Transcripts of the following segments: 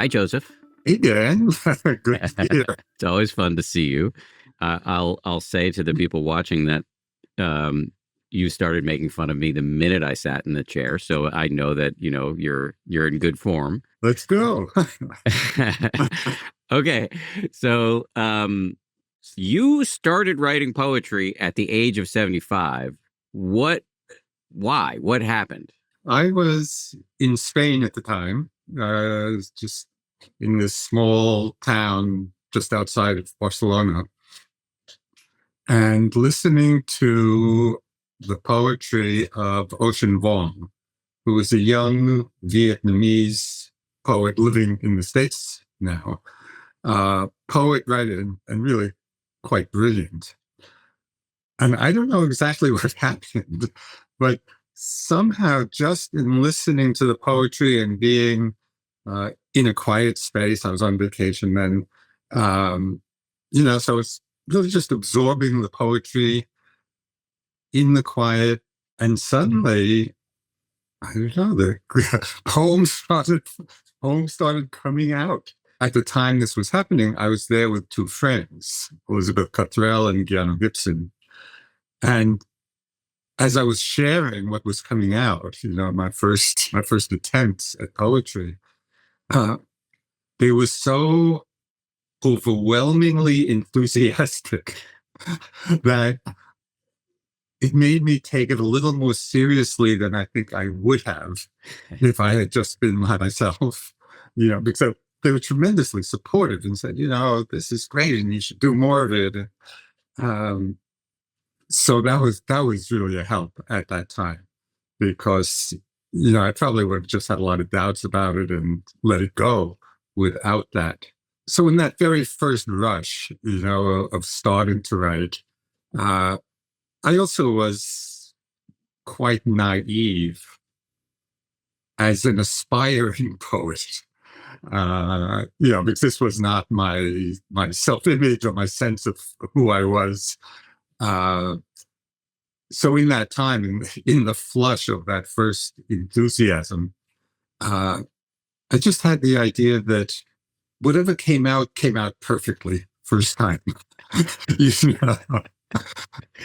Hi, Joseph. Hey, Dan. Good to hear. It's always fun to see you. I'll say to the people watching that you started making fun of me the minute I sat in the chair, so I know that you're in good form. Let's go. Okay, so you started writing poetry at the age of 75. What? Why? What happened? I was in Spain at the time. I was just in this small town just outside of Barcelona and listening to the poetry of Ocean Vuong, who was a young Vietnamese poet living in the States now. Poet, writer, and really quite brilliant. And I don't know exactly what happened, but somehow just in listening to the poetry and being in a quiet space, I was on vacation then, so it's really just absorbing the poetry in the quiet. And suddenly, I don't know, the poems started coming out. At the time this was happening, I was there with two friends, Elizabeth Cottrell and Gianna Gibson. And as I was sharing what was coming out, my first attempts at poetry, they were so overwhelmingly enthusiastic that it made me take it a little more seriously than I think I would have if I had just been by myself, because they were tremendously supportive and said, this is great and you should do more of it. So that was really a help at that time, because I probably would have just had a lot of doubts about it and let it go without that. So in that very first rush, of starting to write, I also was quite naive as an aspiring poet, because this was not my self-image or my sense of who I was. So in that time, in the flush of that first enthusiasm, I just had the idea that whatever came out perfectly first time.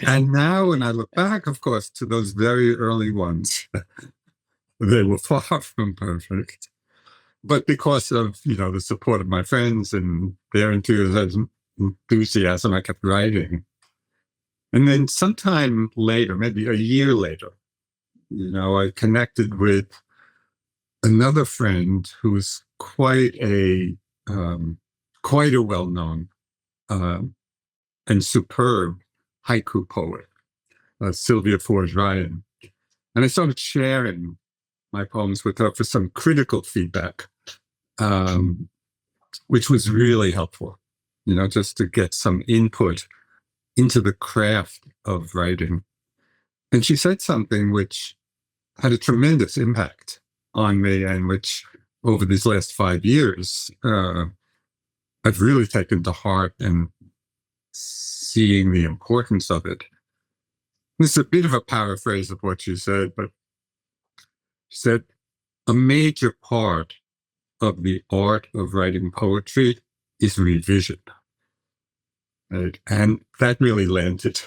And now when I look back, of course, to those very early ones, they were far from perfect. But because of, the support of my friends and their enthusiasm, I kept writing. And then sometime later, maybe a year later, I connected with another friend who was quite a well-known and superb haiku poet, Sylvia Forge Ryan. And I started sharing my poems with her for some critical feedback, which was really helpful, just to get some input into the craft of writing. And she said something which had a tremendous impact on me, and which over these last 5 years, I've really taken to heart and seeing the importance of it. This is a bit of a paraphrase of what she said, but she said, a major part of the art of writing poetry is revision. Right? And that really landed,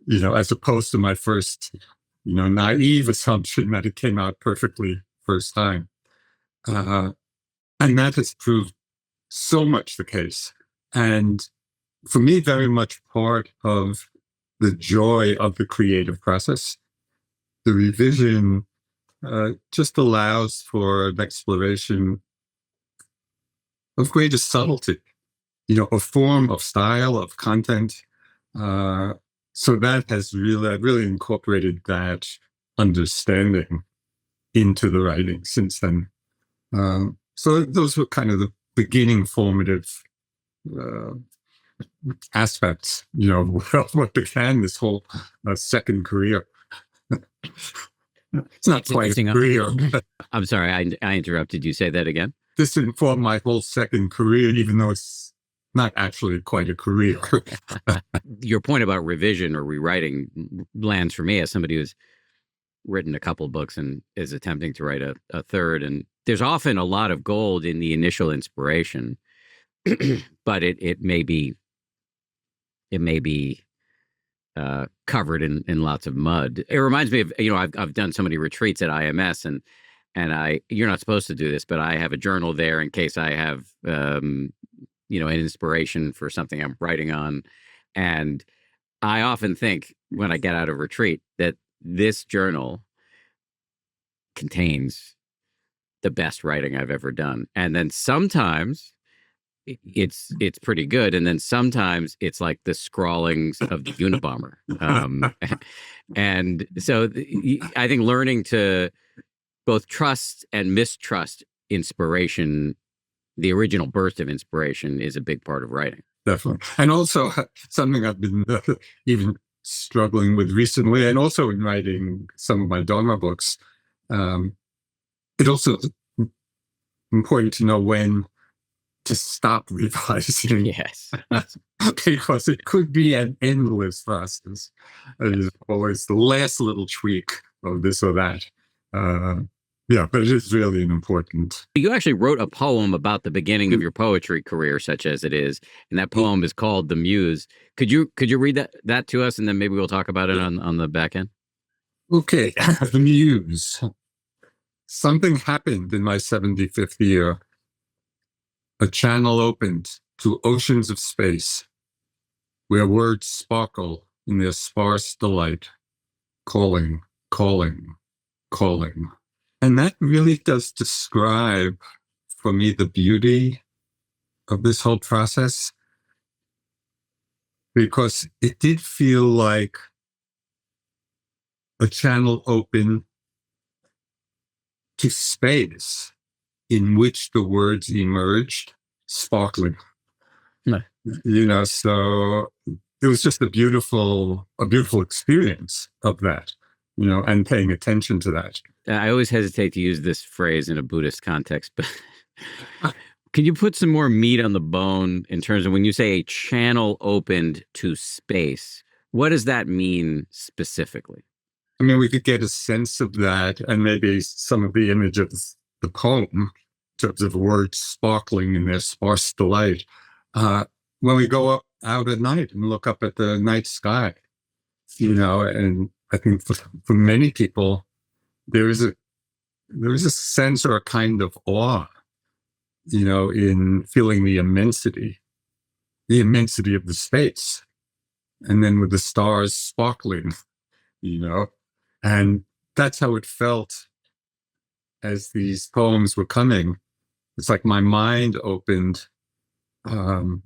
as opposed to my first, naive assumption that it came out perfectly first time. And that has proved so much the case. And for me, very much part of the joy of the creative process. The revision just allows for an exploration of greater subtlety, a form of style, of content. So that has really incorporated that understanding into the writing since then. So those were kind of the beginning formative aspects, of what began this whole second career. It's not quite a career. I'm sorry, I interrupted you. Say that again. This informed my whole second career, even though it's not actually quite a career. Your point about revision or rewriting lands for me as somebody who's written a couple books and is attempting to write a third. And there's often a lot of gold in the initial inspiration, but it may be covered in lots of mud. It reminds me of, I've done so many retreats at IMS, and you're not supposed to do this, but I have a journal there in case I have an inspiration for something I'm writing on. And I often think when I get out of retreat that this journal contains the best writing I've ever done. And then sometimes it's pretty good, and then sometimes it's like the scrawlings of the Unabomber. And so I think learning to both trust and mistrust inspiration, the original burst of inspiration, is a big part of writing. Definitely. And also something I've been even struggling with recently, and also in writing some of my Dharma books, it also is important to know when to stop revising. Yes. Because it could be an endless process. It is always the last little tweak of this or that. But it is really an important. You actually wrote a poem about the beginning of your poetry career, such as it is, and that poem is called "The Muse." Could you read that to us, and then maybe we'll talk about it on the back end? Okay, The Muse. Something happened in my 75th year. A channel opened to oceans of space, where words sparkle in their sparse delight, calling, calling, calling. And that really does describe, for me, the beauty of this whole process, because it did feel like a channel open to space in which the words emerged, sparkling. No. So it was just a beautiful experience of that, and paying attention to that. I always hesitate to use this phrase in a Buddhist context, but can you put some more meat on the bone in terms of when you say a channel opened to space? What does that mean specifically? I mean, we could get a sense of that, and maybe some of the image of the poem, in terms of words sparkling in their sparse delight. When we go out at night and look up at the night sky, and I think for many people, there is a sense or a kind of awe, in feeling the immensity of the space, and then with the stars sparkling, and that's how it felt as these poems were coming. It's like my mind opened to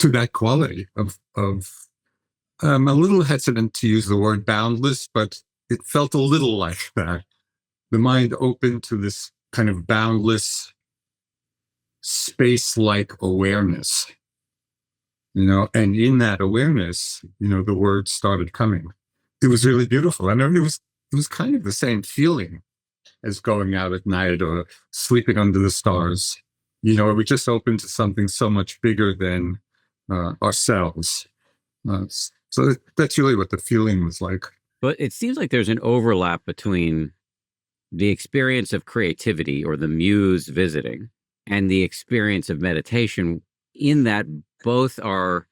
that quality of I'm a little hesitant to use the word boundless, but it felt a little like that. The mind opened to this kind of boundless, space-like awareness, and in that awareness, the words started coming. It was really beautiful. And it was kind of the same feeling as going out at night or sleeping under the stars. We just opened to something so much bigger than ourselves. So that's really what the feeling was like. But it seems like there's an overlap between the experience of creativity or the muse visiting and the experience of meditation, in that both are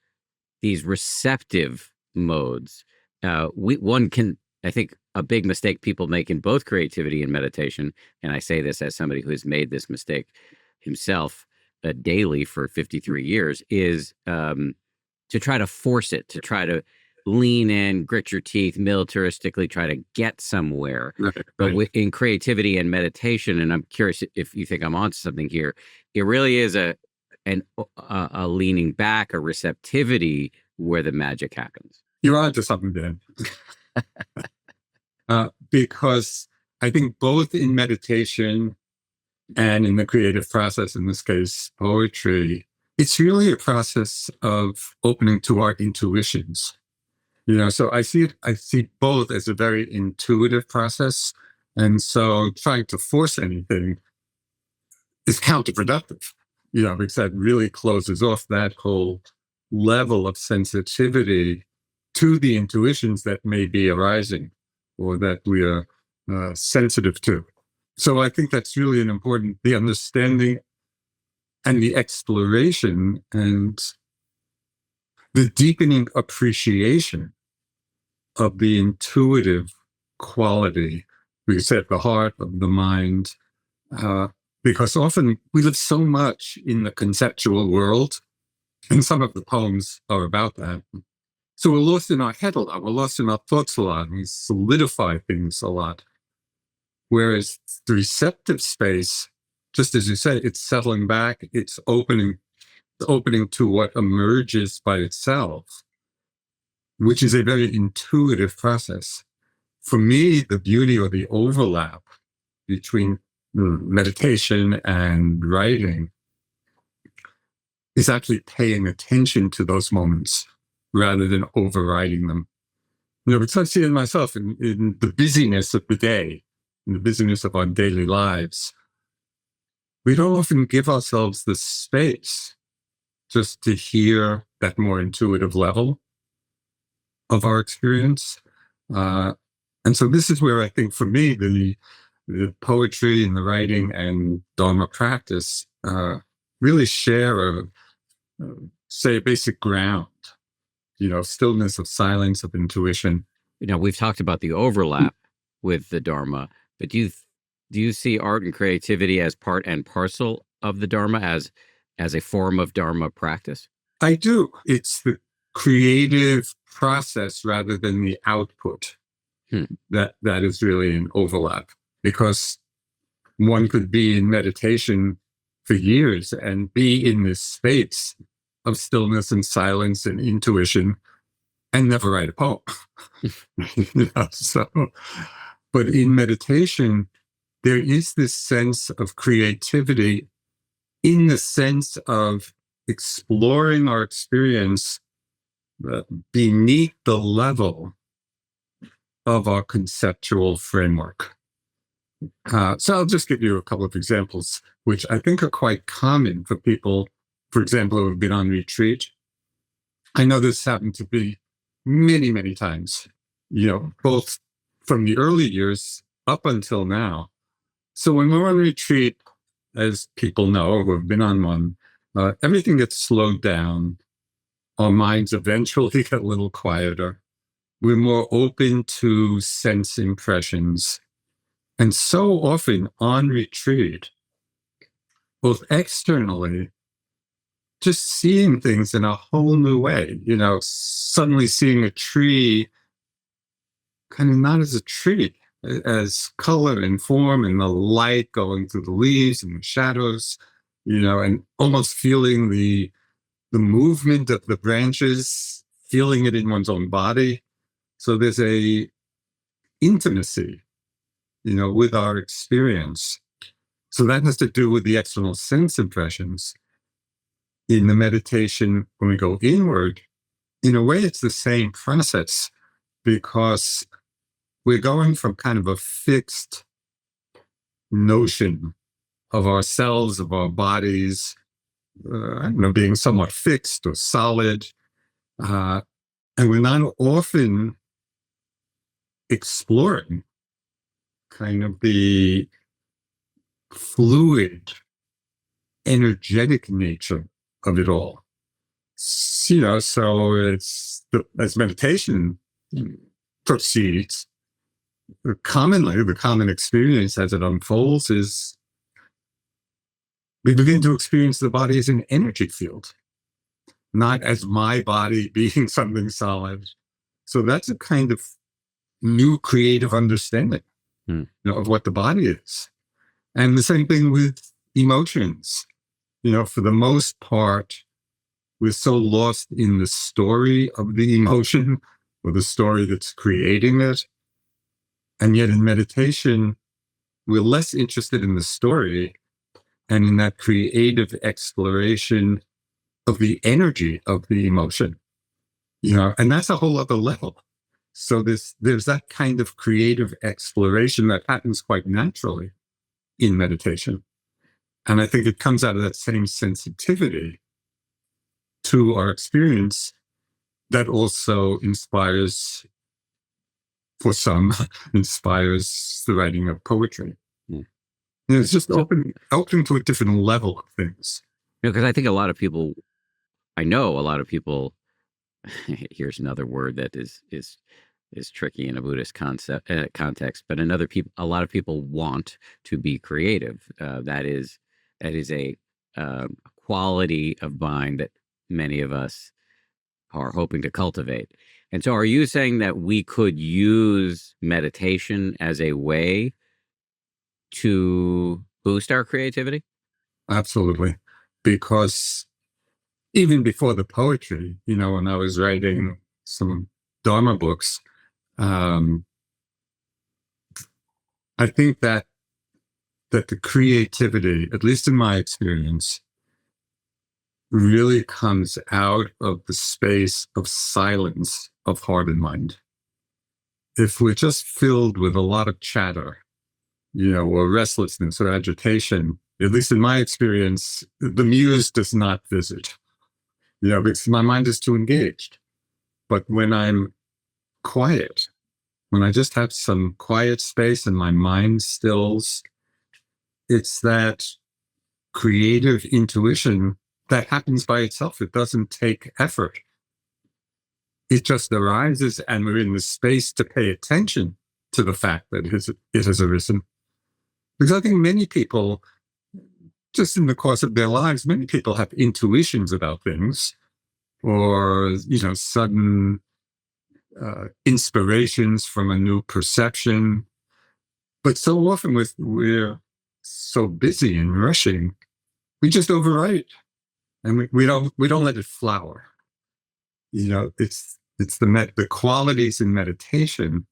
these receptive modes. I think a big mistake people make in both creativity and meditation, and I say this as somebody who has made this mistake himself daily for 53 years, is to try to force it, to try to lean in, grit your teeth, militaristically try to get somewhere. Right. But in creativity and meditation, and I'm curious if you think I'm onto something here, it really is a leaning back, a receptivity where the magic happens. You're onto something, Dan. Because I think both in meditation and in the creative process, in this case, poetry, it's really a process of opening to our intuitions. So I see both as a very intuitive process. And so trying to force anything is counterproductive, because that really closes off that whole level of sensitivity to the intuitions that may be arising or that we are sensitive to. So I think that's really an important, the understanding and the exploration and the deepening appreciation of the intuitive quality, we said, the heart of the mind, because often we live so much in the conceptual world, and some of the poems are about that. So we're lost in our head a lot, we're lost in our thoughts a lot, and we solidify things a lot. Whereas the receptive space, just as you say, it's settling back, it's opening to what emerges by itself, which is a very intuitive process. For me, the beauty or the overlap between meditation and writing is actually paying attention to those moments rather than overriding them. Because I see it myself in the busyness of the day, in the busyness of our daily lives. We don't often give ourselves the space just to hear that more intuitive level of our experience. And so this is where I think for me, the poetry and the writing and Dharma practice really share say a basic ground, stillness, of silence, of intuition. We've talked about the overlap with the Dharma, but do you see art and creativity as part and parcel of the Dharma, as a form of Dharma practice? I do. It's the creative process rather than the output that is really an overlap, because one could be in meditation for years and be in this space of stillness and silence and intuition and never write a poem. But in meditation, there is this sense of creativity in the sense of exploring our experience beneath the level of our conceptual framework. So I'll just give you a couple of examples, which I think are quite common for people, for example, who have been on retreat. I know this happened to be many, many times, both from the early years up until now. So when we're on retreat, as people know who have been on one, everything gets slowed down. Our minds eventually get a little quieter. We're more open to sense impressions. And so often on retreat, both externally, just seeing things in a whole new way, suddenly seeing a tree kind of not as a tree, as color and form and the light going through the leaves and the shadows, and almost feeling the movement of the branches, feeling it in one's own body. So there's a intimacy, with our experience. So that has to do with the external sense impressions. In the meditation, when we go inward, in a way, it's the same process, because we're going from kind of a fixed notion of ourselves, of our bodies, being somewhat fixed or solid. And we're not often exploring kind of the fluid, energetic nature of it all. So it's as meditation proceeds, the common experience as it unfolds is we begin to experience the body as an energy field, not as my body being something solid. So that's a kind of new creative understanding, of what the body is. And the same thing with emotions. For the most part, we're so lost in the story of the emotion or the story that's creating it. And yet in meditation, we're less interested in the story and in that creative exploration of the energy of the emotion, and that's a whole other level. So there's that kind of creative exploration that happens quite naturally in meditation. And I think it comes out of that same sensitivity to our experience that also inspires for some, inspires the writing of poetry. Mm. It's just open to a different level of things. Because I think I know a lot of people. Here's another word that is tricky in a Buddhist context, but a lot of people want to be creative. That is a quality of mind that many of us are hoping to cultivate. And so, are you saying that we could use meditation as a way to boost our creativity? Absolutely. Because even before the poetry, when I was writing some Dharma books, I think that the creativity, at least in my experience, really comes out of the space of silence of heart and mind. If we're just filled with a lot of chatter, or restlessness or agitation, at least in my experience, the muse does not visit, because my mind is too engaged. But when I'm quiet, when I just have some quiet space and my mind stills, it's that creative intuition that happens by itself. It doesn't take effort. It just arises, and we're in the space to pay attention to the fact that it has arisen. Because I think many people, just in the course of their lives, many people have intuitions about things, or, sudden inspirations from a new perception. But so often we're so busy and rushing, we just overwrite, and we don't let it flower. It's the qualities in meditation,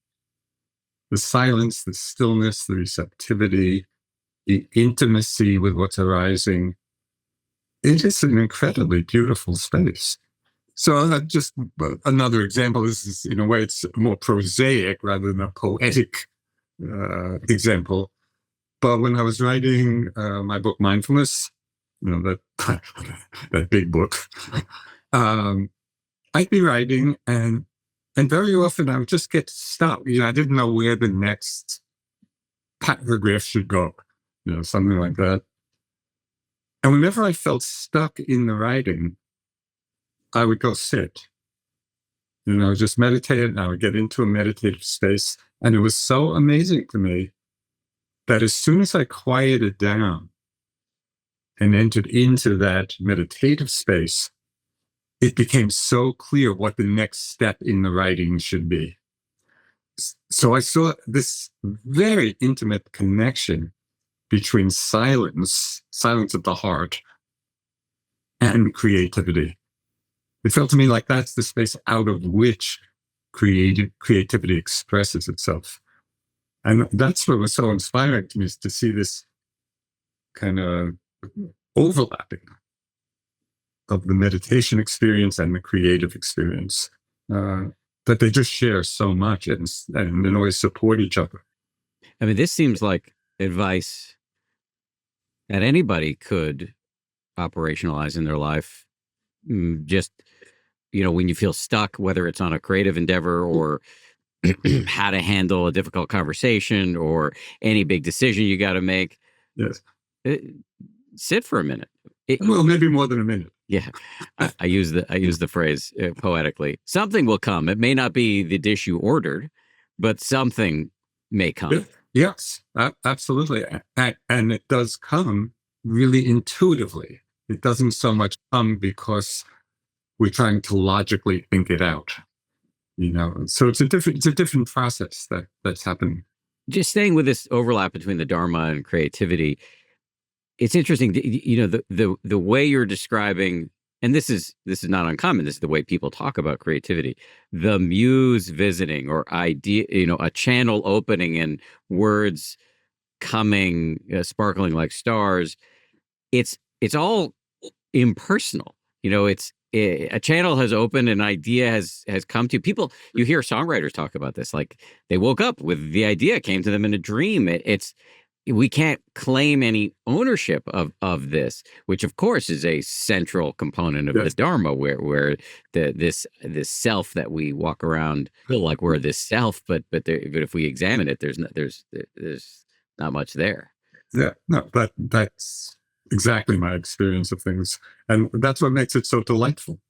the silence, the stillness, the receptivity, the intimacy with what's arising. It is an incredibly beautiful space. So just another example. This is, in a way, it's more prosaic rather than a poetic example. But when I was writing my book, Mindfulness, that that big book, I'd be writing, and very often I would just get stuck. I didn't know where the next paragraph should go, something like that. And whenever I felt stuck in the writing, I would go sit. Just meditate, and I would get into a meditative space. And it was so amazing to me that as soon as I quieted down and entered into that meditative space, it became so clear what the next step in the writing should be. So I saw this very intimate connection between silence of the heart, and creativity. It felt to me like that's the space out of which creativity expresses itself. And that's what was so inspiring to me, is to see this kind of overlapping of the meditation experience and the creative experience, that they just share so much and always support each other. I mean, this seems like advice that anybody could operationalize in their life. Just, when you feel stuck, whether it's on a creative endeavor or how to handle a difficult conversation or any big decision you got to make. Yes. Sit for a minute. Well, maybe more than a minute. Yeah. I use the phrase poetically. Something will come. It may not be the dish you ordered, but something may come. Yes, absolutely. And it does come really intuitively. It doesn't so much come because we're trying to logically think it out. So it's a different process that's happening. Just staying with this overlap between the Dharma and creativity, it's interesting. The way you're describing, and this is not uncommon. This is the way people talk about creativity. The muse visiting, or idea, a channel opening and words coming, sparkling like stars. It's all impersonal. It's a channel has opened, an idea has come to people. You hear songwriters talk about this, like they woke up with the idea, came to them in a dream. It's we can't claim any ownership of this, which of course is a central component of the Dharma, where this self that we walk around feel like we're this self, but if we examine it, there's not much there. Yeah, no, that's exactly my experience of things, and that's what makes it so delightful.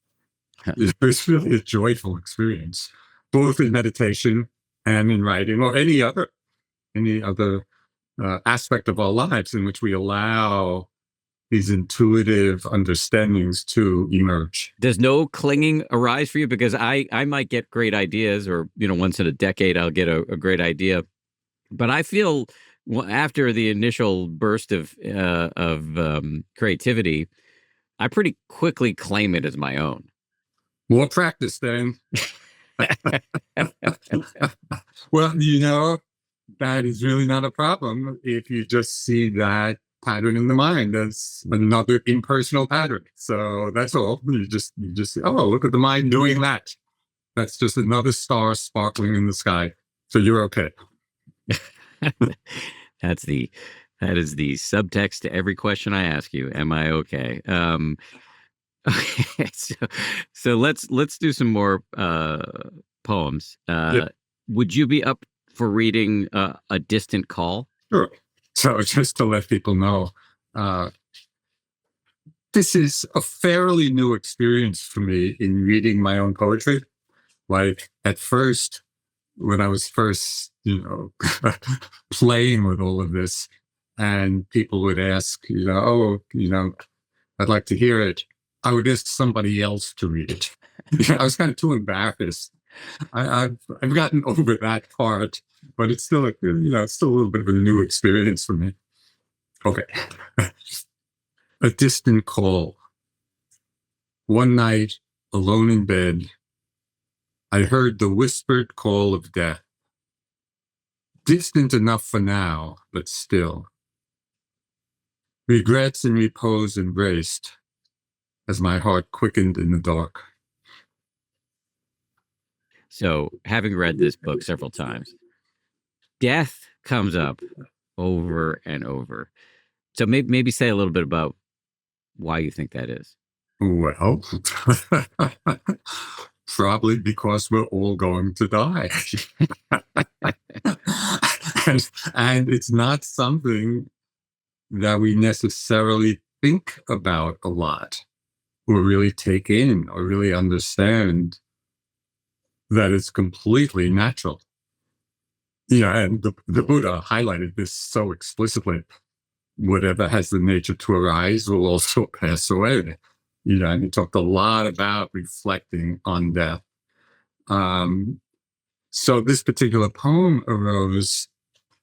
It's really a joyful experience, both in meditation and in writing, or any other aspect of our lives in which we allow these intuitive understandings to emerge. Does no clinging arise for you? Because I might get great ideas, or once in a decade I'll get a great idea, but I feel after the initial burst of creativity, I pretty quickly claim it as my own. More practice, then. Well, that is really not a problem if you just see that pattern in the mind as another impersonal pattern. So that's all. You just oh, look at the mind doing that. That's just another star sparkling in the sky. So you're okay. That is the subtext to every question I ask you. Am I okay? Okay, so let's do some more poems. Would you be up for reading A Distant Call? Sure. So just to let people know, this is a fairly new experience for me in reading my own poetry. Like at first, when I was first, playing with all of this, and people would ask, I'd like to hear it, I would ask somebody else to read it. I was kind of too embarrassed. I've gotten over that part, but it's still it's still a little bit of a new experience for me. Okay. A distant call. One night, alone in bed, I heard the whispered call of death. Distant enough for now, but still. Regrets and repose embraced as my heart quickened in the dark. So, having read this book several times, death comes up over and over. So maybe say a little bit about why you think that is. Well, probably because we're all going to die. and it's not something that we necessarily think about a lot, or really take in, or really understand that it's completely natural. And the Buddha highlighted this so explicitly. Whatever has the nature to arise will also pass away. And he talked a lot about reflecting on death. So this particular poem arose,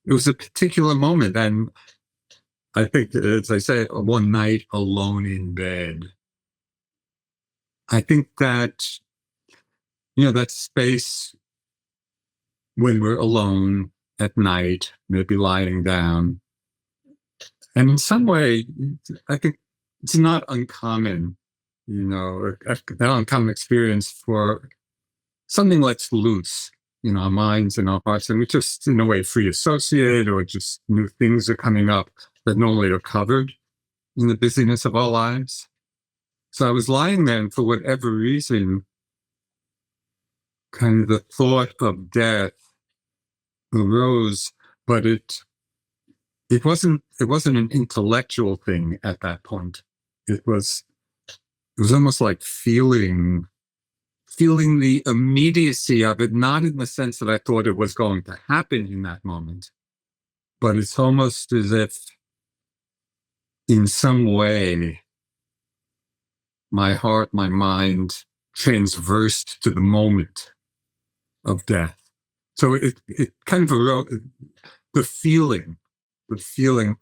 it was a particular moment. And I think, as I say, one night alone in bed, I think that, that space when we're alone at night, maybe lying down, and in some way, I think it's not uncommon, an uncommon experience for something that's loose, our minds and our hearts, and we just, in a way, free associate, or just new things are coming up that normally are covered in the busyness of our lives. So I was lying there, and for whatever reason, kind of the thought of death arose, but it wasn't an intellectual thing at that point. It was almost like feeling the immediacy of it, not in the sense that I thought it was going to happen in that moment, but it's almost as if in some way my heart, my mind transversed to the moment of death. So it kind of arose, the feeling,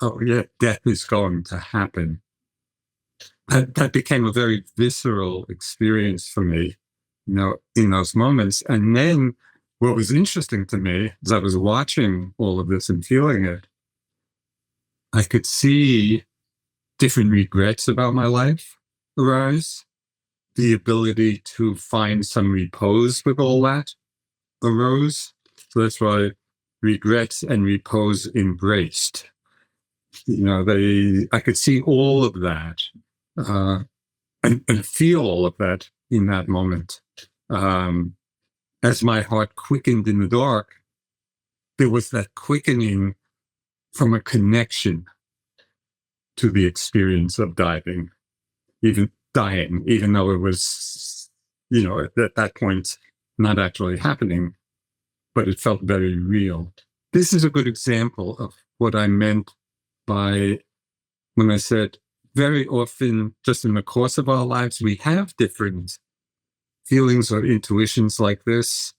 oh yeah, death is going to happen. That became a very visceral experience for me, in those moments. And then what was interesting to me, as I was watching all of this and feeling it, I could see different regrets about my life arise. The ability to find some repose with all that arose. So that's why regrets and repose embraced. I could see all of that and feel all of that in that moment. As my heart quickened in the dark, there was that quickening from a connection to the experience of dying, even though it was, at that point, not actually happening, but it felt very real. This is a good example of what I meant by when I said very often, just in the course of our lives, we have different feelings or intuitions like this,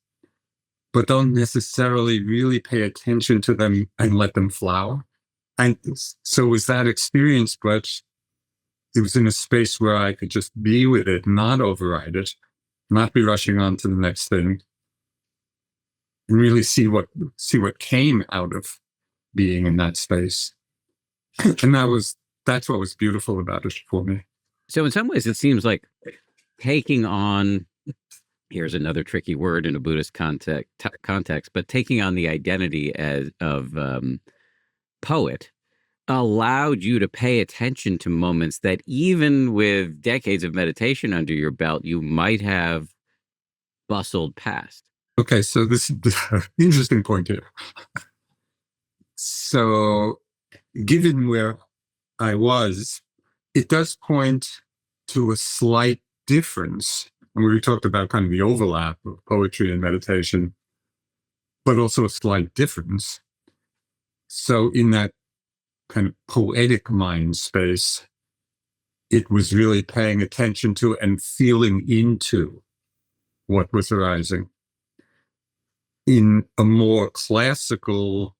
but don't necessarily really pay attention to them and let them flower. And so it was that experience, but it was in a space where I could just be with it, not override it, not be rushing on to the next thing, and really see what came out of being in that space. And that's what was beautiful about it for me. So in some ways, it seems like taking on, here's another tricky word in a Buddhist context, but taking on the identity of poet allowed you to pay attention to moments that even with decades of meditation under your belt, you might have bustled past. Okay, so this is the interesting point here. So given where I was, it does point to a slight difference. And we talked about kind of the overlap of poetry and meditation, but also a slight difference. So in that kind of poetic mind space, it was really paying attention to and feeling into what was arising. In a more classical,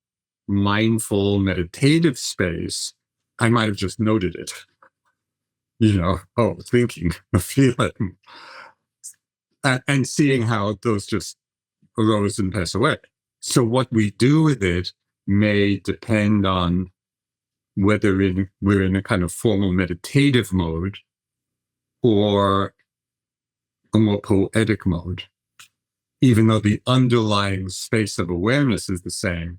mindful, meditative space, I might have just noted it. Thinking, feeling, and seeing how those just arose and pass away. So what we do with it may depend on whether we're in a kind of formal meditative mode or a more poetic mode, even though the underlying space of awareness is the same.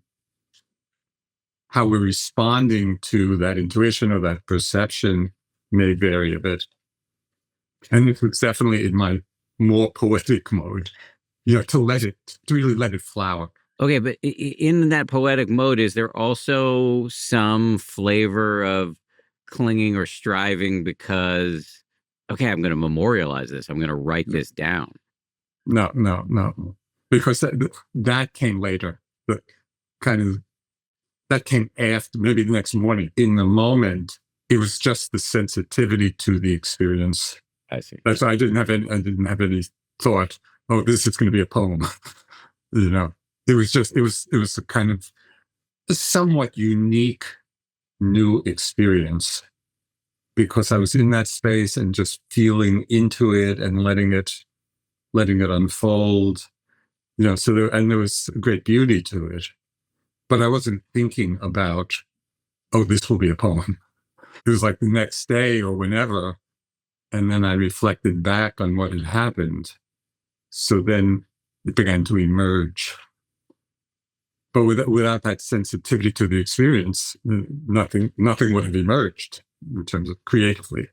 How we're responding to that intuition or that perception may vary a bit. And it was definitely in my more poetic mode, to really let it flower. Okay, but in that poetic mode, is there also some flavor of clinging or striving because, okay, I'm going to memorialize this, I'm going to write this down? No, because that came later. That came after, maybe the next morning. In the moment, it was just the sensitivity to the experience. I see. That's why I didn't have any thought, oh, this is going to be a poem. It was a kind of a somewhat unique new experience because I was in that space and just feeling into it and letting it unfold. So there was great beauty to it, but I wasn't thinking about, oh, this will be a poem. It was like the next day or whenever. And then I reflected back on what had happened. So then it began to emerge. But without that sensitivity to the experience, nothing would have emerged in terms of creatively.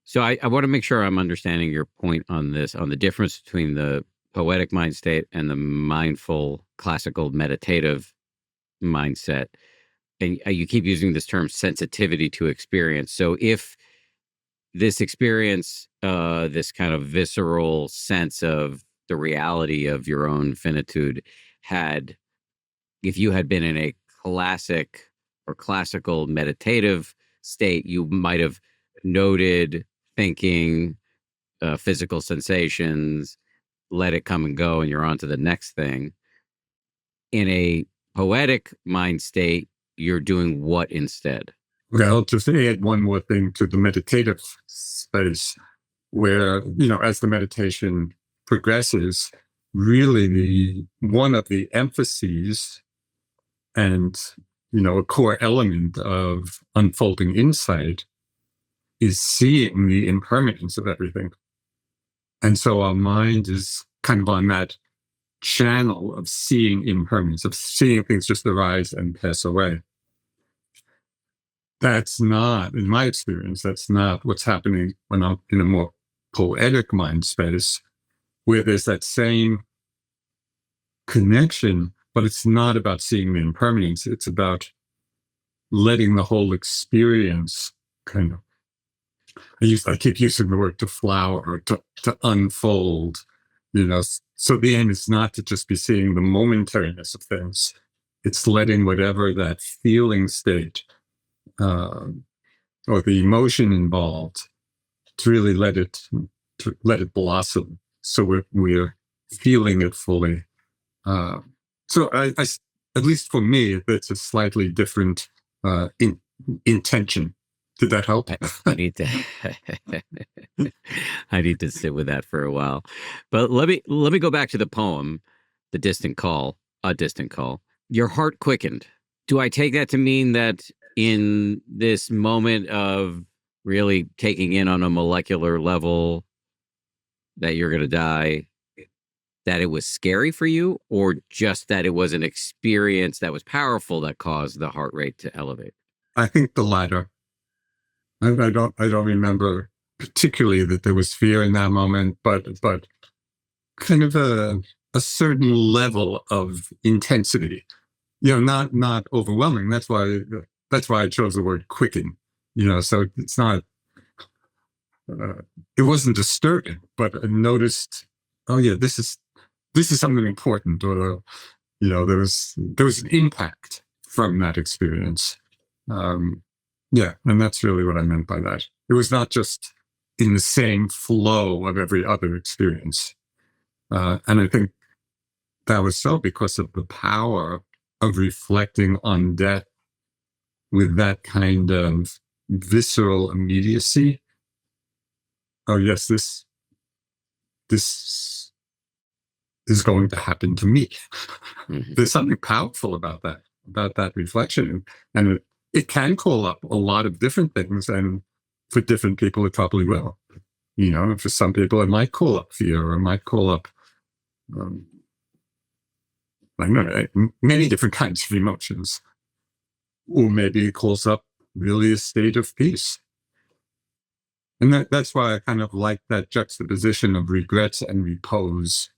So I want to make sure I'm understanding your point on this, on the difference between the poetic mind state and the mindful, classical, meditative mindset. And you keep using this term sensitivity to experience. So if this experience, this kind of visceral sense of the reality of your own finitude if you had been in a classic or classical meditative state, you might have noted thinking, physical sensations, let it come and go, and you're on to the next thing. In a poetic mind state, you're doing what instead? Well, just to add one more thing to the meditative space, where, as the meditation progresses, really one of the emphases and, a core element of unfolding insight is seeing the impermanence of everything. And so our mind is kind of on that channel of seeing impermanence, of seeing things just arise and pass away. that's not, in my experience, that's not what's happening when I'm in a more poetic mind space, where there's that same connection, but it's not about seeing the impermanence. It's about letting the whole experience kind of, I keep using the word to flower, or to unfold, So the aim is not to just be seeing the momentariness of things. It's letting whatever that feeling state or the emotion involved, to really let it blossom. So we're feeling it fully. So I, at least for me, it's a slightly different intention. Did that help? I need to I need to sit with that for a while. But let me go back to the poem, The Distant Call, A Distant Call. Your heart quickened. Do I take that to mean that in this moment of really taking in on a molecular level that you're going to die, that it was scary for you, or just that it was an experience that was powerful that caused the heart rate to elevate? I think the latter. I don't remember particularly that there was fear in that moment, but kind of a certain level of intensity, not overwhelming. That's why I chose the word quicken. So it's not. It wasn't disturbing, but I noticed. Oh yeah, this is something important, or there was an impact from that experience. Yeah, and that's really what I meant by that. It was not just in the same flow of every other experience. And I think that was so because of the power of reflecting on death with that kind of visceral immediacy. Oh, yes, this is going to happen to me. Mm-hmm. There's something powerful about that reflection. And it can call up a lot of different things, and for different people, it probably will. For some people, it might call up fear, or it might call up, I don't know, many different kinds of emotions. Or maybe it calls up really a state of peace. And that's why I kind of like that juxtaposition of regrets and repose,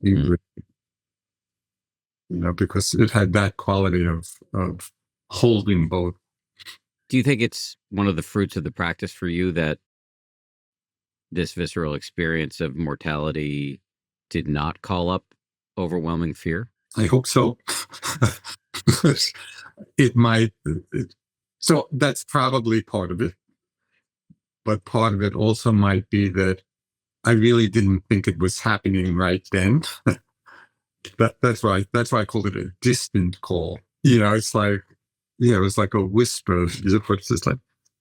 because it had that quality of holding both. Do you think it's one of the fruits of the practice for you that this visceral experience of mortality did not call up overwhelming fear? I hope so. It might. So that's probably part of it. But part of it also might be that I really didn't think it was happening right then. That's why I called it a distant call. It's like, it was like a whisper. It's just like,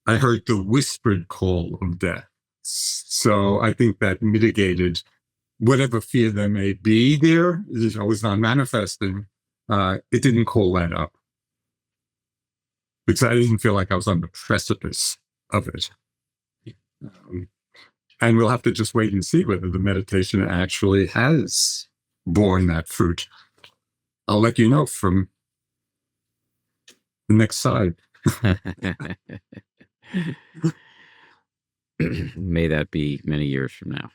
I heard the whispered call of death. So I think that mitigated whatever fear there may be there. It was not manifesting. It didn't call that up. Because I didn't feel like I was on the precipice of it. And we'll have to just wait and see whether the meditation actually has borne that fruit. I'll let you know from the next side. May that be many years from now.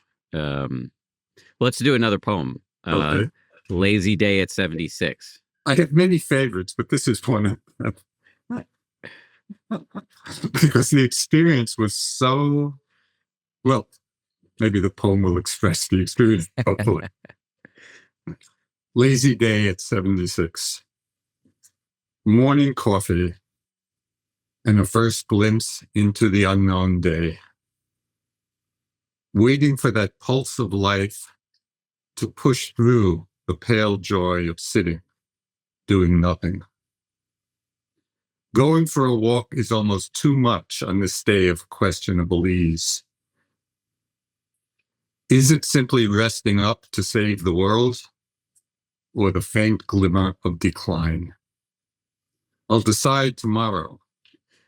Let's do another poem. Okay. Lazy Day at 76. I have many favorites, but this is one of because the experience was so, well, maybe the poem will express the experience, hopefully. Lazy Day at 76. Morning coffee and a first glimpse into the unknown day. Waiting for that pulse of life to push through the pale joy of sitting, doing nothing. Going for a walk is almost too much on this day of questionable ease. Is it simply resting up to save the world, or the faint glimmer of decline? I'll decide tomorrow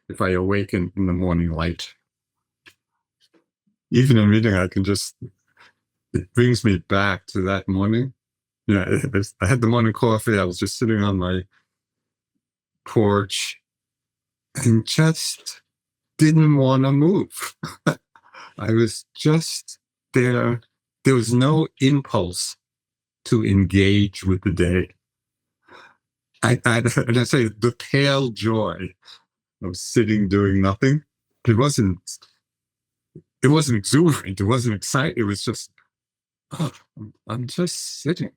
if I awaken in the morning light. Even in reading, it brings me back to that morning. I had the morning coffee. I was just sitting on my porch and just didn't want to move. I was just there. There was no impulse to engage with the day. And I say the pale joy of sitting doing nothing. It wasn't exuberant. It wasn't exciting. It was just, oh, I'm just sitting.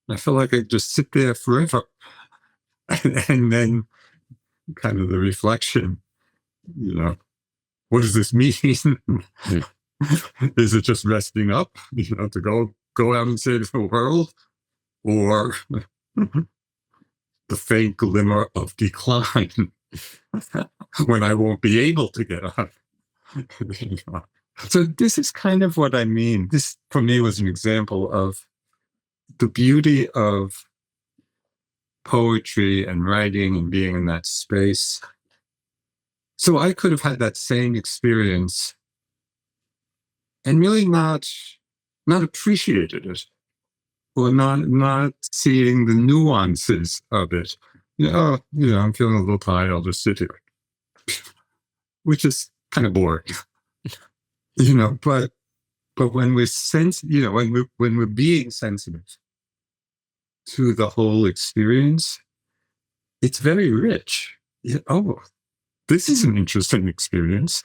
I felt like I could just sit there forever. And then kind of the reflection, what does this mean? Is it just resting up, to go out and save the world? Or the faint glimmer of decline when I won't be able to get up? So this is kind of what I mean. This, for me, was an example of the beauty of poetry and writing and being in that space. So I could have had that same experience and really not appreciated it, or not seeing the nuances of it. I'm feeling a little tired, I'll just sit here, which is kind of boring. But when we're when we're being sensitive to the whole experience, it's very rich. This is an interesting experience.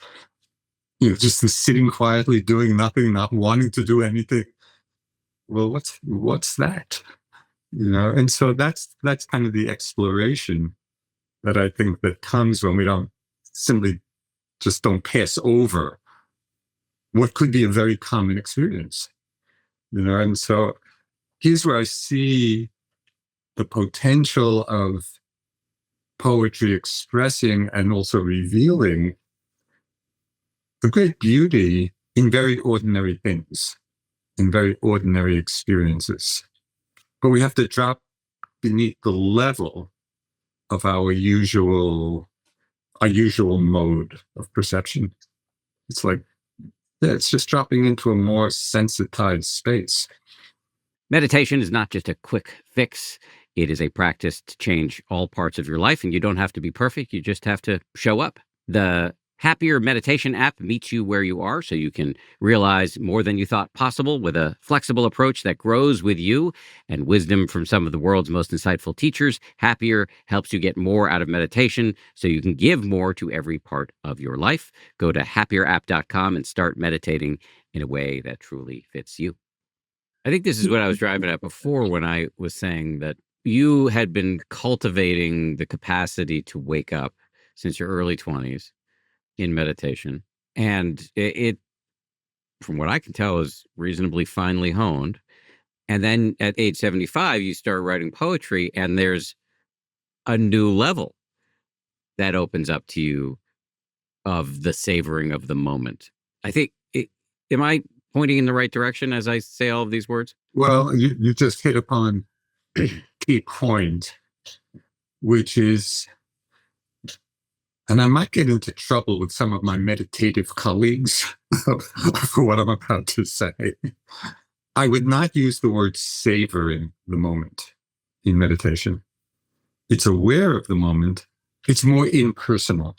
Just the sitting quietly, doing nothing, not wanting to do anything. Well, what's that? And so that's kind of the exploration that I think that comes when we don't pass over what could be a very common experience. And so here's where I see the potential of poetry expressing and also revealing the great beauty in very ordinary things, in very ordinary experiences. But we have to drop beneath the level of our usual mode of perception. It's like, it's just dropping into a more sensitized space. Meditation is not just a quick fix. It is a practice to change all parts of your life, and you don't have to be perfect. You just have to show up. The Happier Meditation app meets you where you are, so you can realize more than you thought possible with a flexible approach that grows with you and wisdom from some of the world's most insightful teachers. Happier helps you get more out of meditation so you can give more to every part of your life. Go to happierapp.com and start meditating in a way that truly fits you. I think this is what I was driving at before when I was saying that you had been cultivating the capacity to wake up since your early 20s in meditation. And it, from what I can tell, is reasonably finely honed. And then at age 75, you start writing poetry, and there's a new level that opens up to you of the savoring of the moment. I think, am I pointing in the right direction as I say all of these words? Well, you just hit upon a key point, which is, and I might get into trouble with some of my meditative colleagues for what I'm about to say. I would not use the word savoring the moment in meditation. It's aware of the moment. It's more impersonal.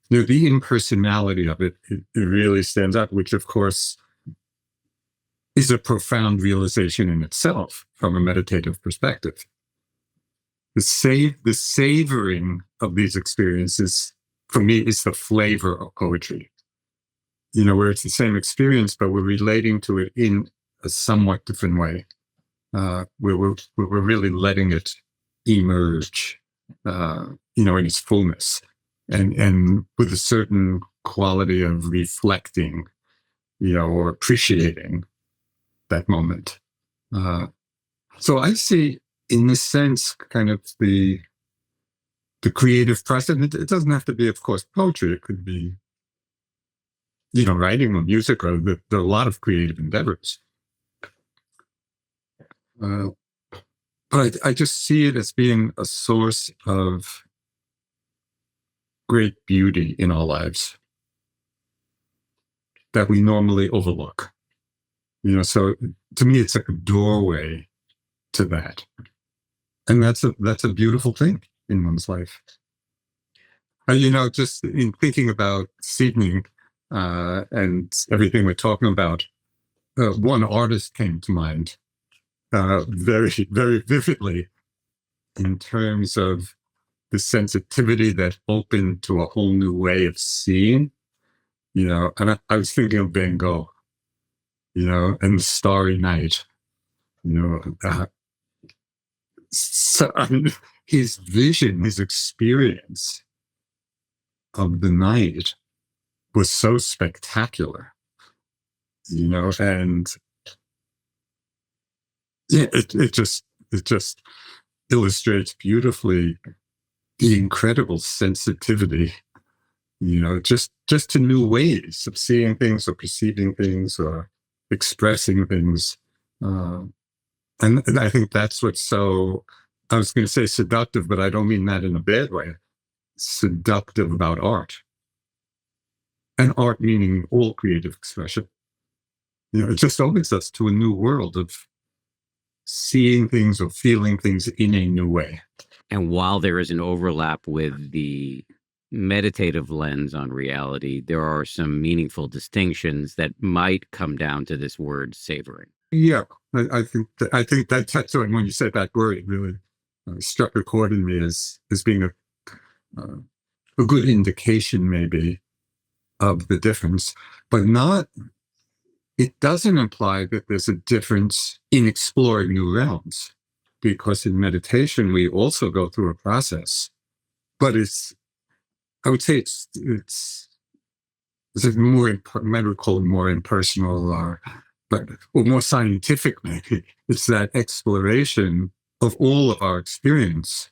The impersonality of it really stands out, which of course is a profound realization in itself from a meditative perspective. The savoring of these experiences, for me, is the flavor of poetry. Where it's the same experience, but we're relating to it in a somewhat different way. Where we're really letting it emerge, in its fullness, and with a certain quality of reflecting, or appreciating that moment. So I see, in this sense, kind of the creative process. It doesn't have to be, of course, poetry. It could be, writing or music, or there are a lot of creative endeavors. But I just see it as being a source of great beauty in our lives that we normally overlook. So to me, it's like a doorway to that. And that's a beautiful thing in one's life. Just in thinking about this evening and everything we're talking about, one artist came to mind very, very vividly in terms of the sensitivity that opened to a whole new way of seeing, and I was thinking of Van Gogh, and the Starry Night, you know, uh, so, I mean, his vision, his experience of the night was so spectacular, and yeah, it just illustrates beautifully the incredible sensitivity, just to new ways of seeing things or perceiving things or expressing things. And I think that's what's so, I was going to say seductive, but I don't mean that in a bad way. Seductive about art. And art meaning all creative expression. It just opens us to a new world of seeing things or feeling things in a new way. And while there is an overlap with the meditative lens on reality, there are some meaningful distinctions that might come down to this word savoring. Yeah, I think that's when you said that word, it really struck a chord in me as being a good indication, maybe, of the difference, but not. It doesn't imply that there's a difference in exploring new realms, because in meditation we also go through a process. But I would say it's more, might we call it more impersonal, or more scientific, maybe. It's that exploration of all of our experience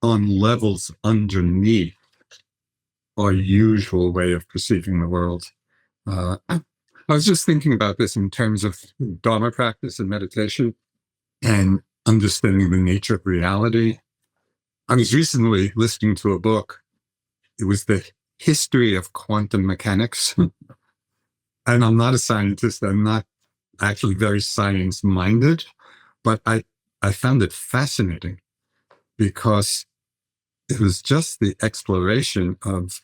on levels underneath our usual way of perceiving the world. I was just thinking about this in terms of Dharma practice and meditation and understanding the nature of reality. I was recently listening to a book. It was the history of quantum mechanics. And I'm not a scientist. I'm not actually very science-minded, but I found it fascinating because it was just the exploration of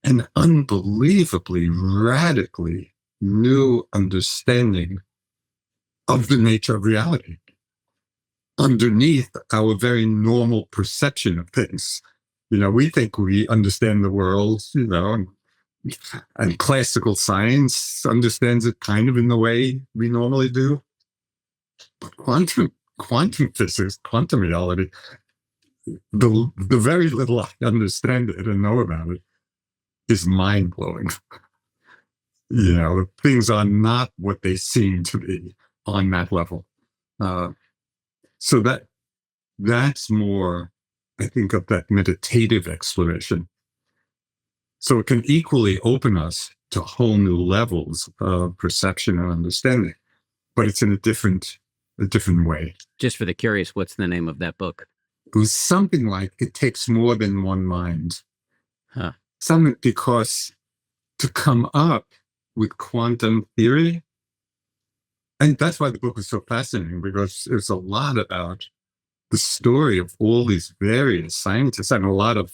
an unbelievably radically new understanding of the nature of reality underneath our very normal perception of things. We think we understand the world, and classical science understands it kind of in the way we normally do. But quantum physics, quantum reality, the very little I understand it and know about it is mind blowing. Things are not what they seem to be on that level. So that's more, I think, of that meditative exploration. So it can equally open us to whole new levels of perception and understanding, but it's in a different way. Just for the curious, what's the name of that book? It was something like It Takes More Than One Mind. Huh. Something, because to come up with quantum theory, and that's why the book was so fascinating, because it's a lot about the story of all these various scientists and a lot of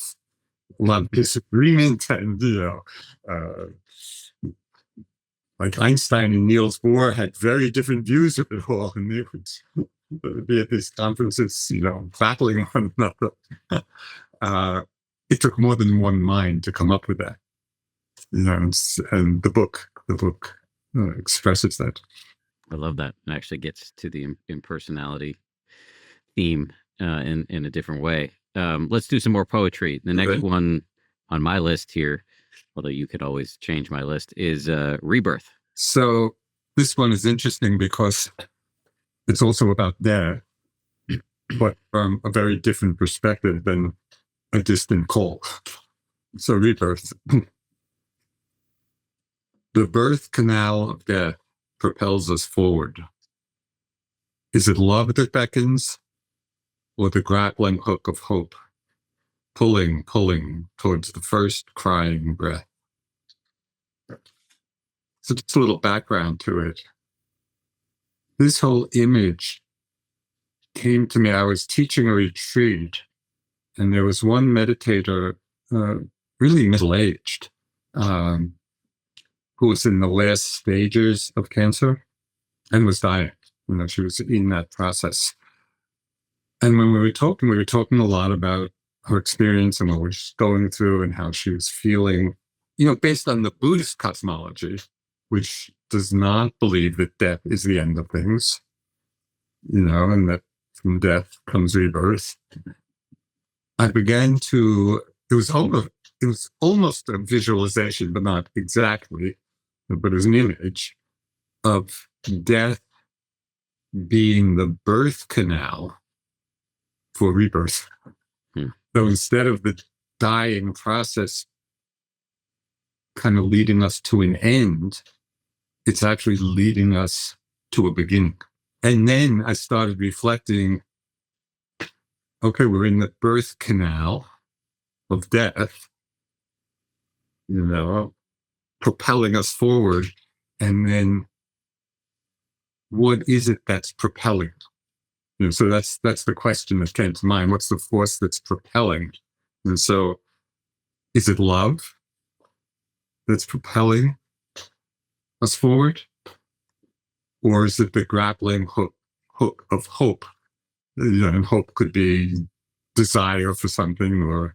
disagreement, and like Einstein and Niels Bohr had very different views of it all, and they would be at these conferences, battling one another. It took more than one mind to come up with that, and the book expresses that. I love that. It actually gets to the impersonality theme in a different way. Let's do some more poetry. The next one on my list here, although you could always change my list, is Rebirth. So this one is interesting because it's also about death, but from a very different perspective than a distant call. So Rebirth. The birth canal of death propels us forward. Is it love that beckons, or the grappling hook of hope, pulling towards the first crying breath? So just a little background to it. This whole image came to me. I was teaching a retreat And there was one meditator, really middle-aged, who was in the last stages of cancer and was dying. She was in that process. And when we were talking a lot about her experience and what we was going through and how she was feeling, based on the Buddhist cosmology, which does not believe that death is the end of things, and that from death comes rebirth. I began to, it was almost a visualization, but not exactly, but it was an image of death being the birth canal for rebirth. So instead of the dying process kind of leading us to an end, it's actually leading us to a beginning. And then I started reflecting, okay, we're in the birth canal of death, propelling us forward. And then what is it that's propelling? So that's the question that came to mind. What's the force that's propelling? And so is it love that's propelling us forward? Or is it the grappling hook of hope? And hope could be desire for something, or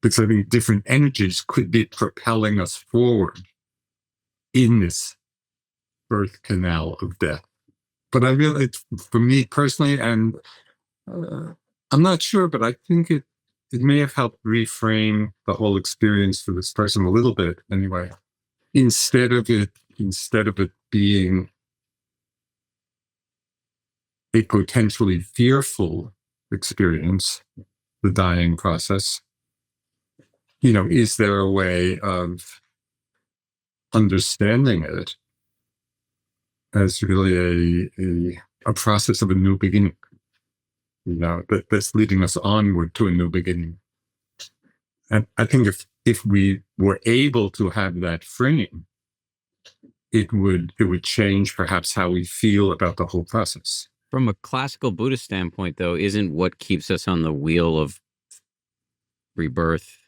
because I think different energies could be propelling us forward in this birth canal of death. But I really, for me personally, and I'm not sure, but I think it may have helped reframe the whole experience for this person a little bit anyway. Instead of it being a potentially fearful experience, the dying process, is there a way of understanding it as really a process of a new beginning, that's leading us onward to a new beginning? And I think if we were able to have that frame, it would change perhaps how we feel about the whole process. From a classical Buddhist standpoint, though, isn't what keeps us on the wheel of rebirth,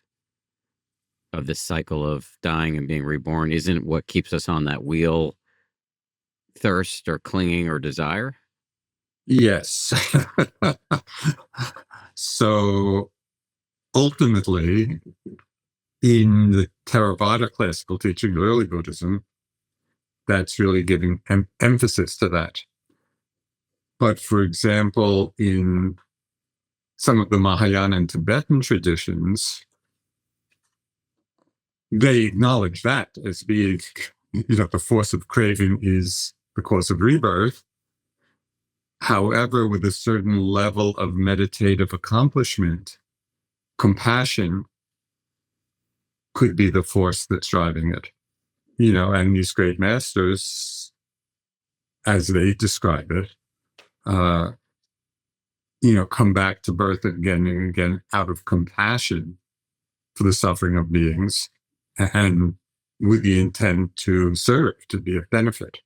of this cycle of dying and being reborn, isn't what keeps us on that wheel thirst or clinging or desire? Yes. So ultimately, in the Theravada classical teaching, early Buddhism, that's really giving emphasis to that. But for example, in some of the Mahayana and Tibetan traditions, they acknowledge that as being, the force of craving is the cause of rebirth. However, with a certain level of meditative accomplishment, compassion could be the force that's driving it. And these great masters, as they describe it, come back to birth again and again out of compassion for the suffering of beings, and with the intent to serve, to be of benefit.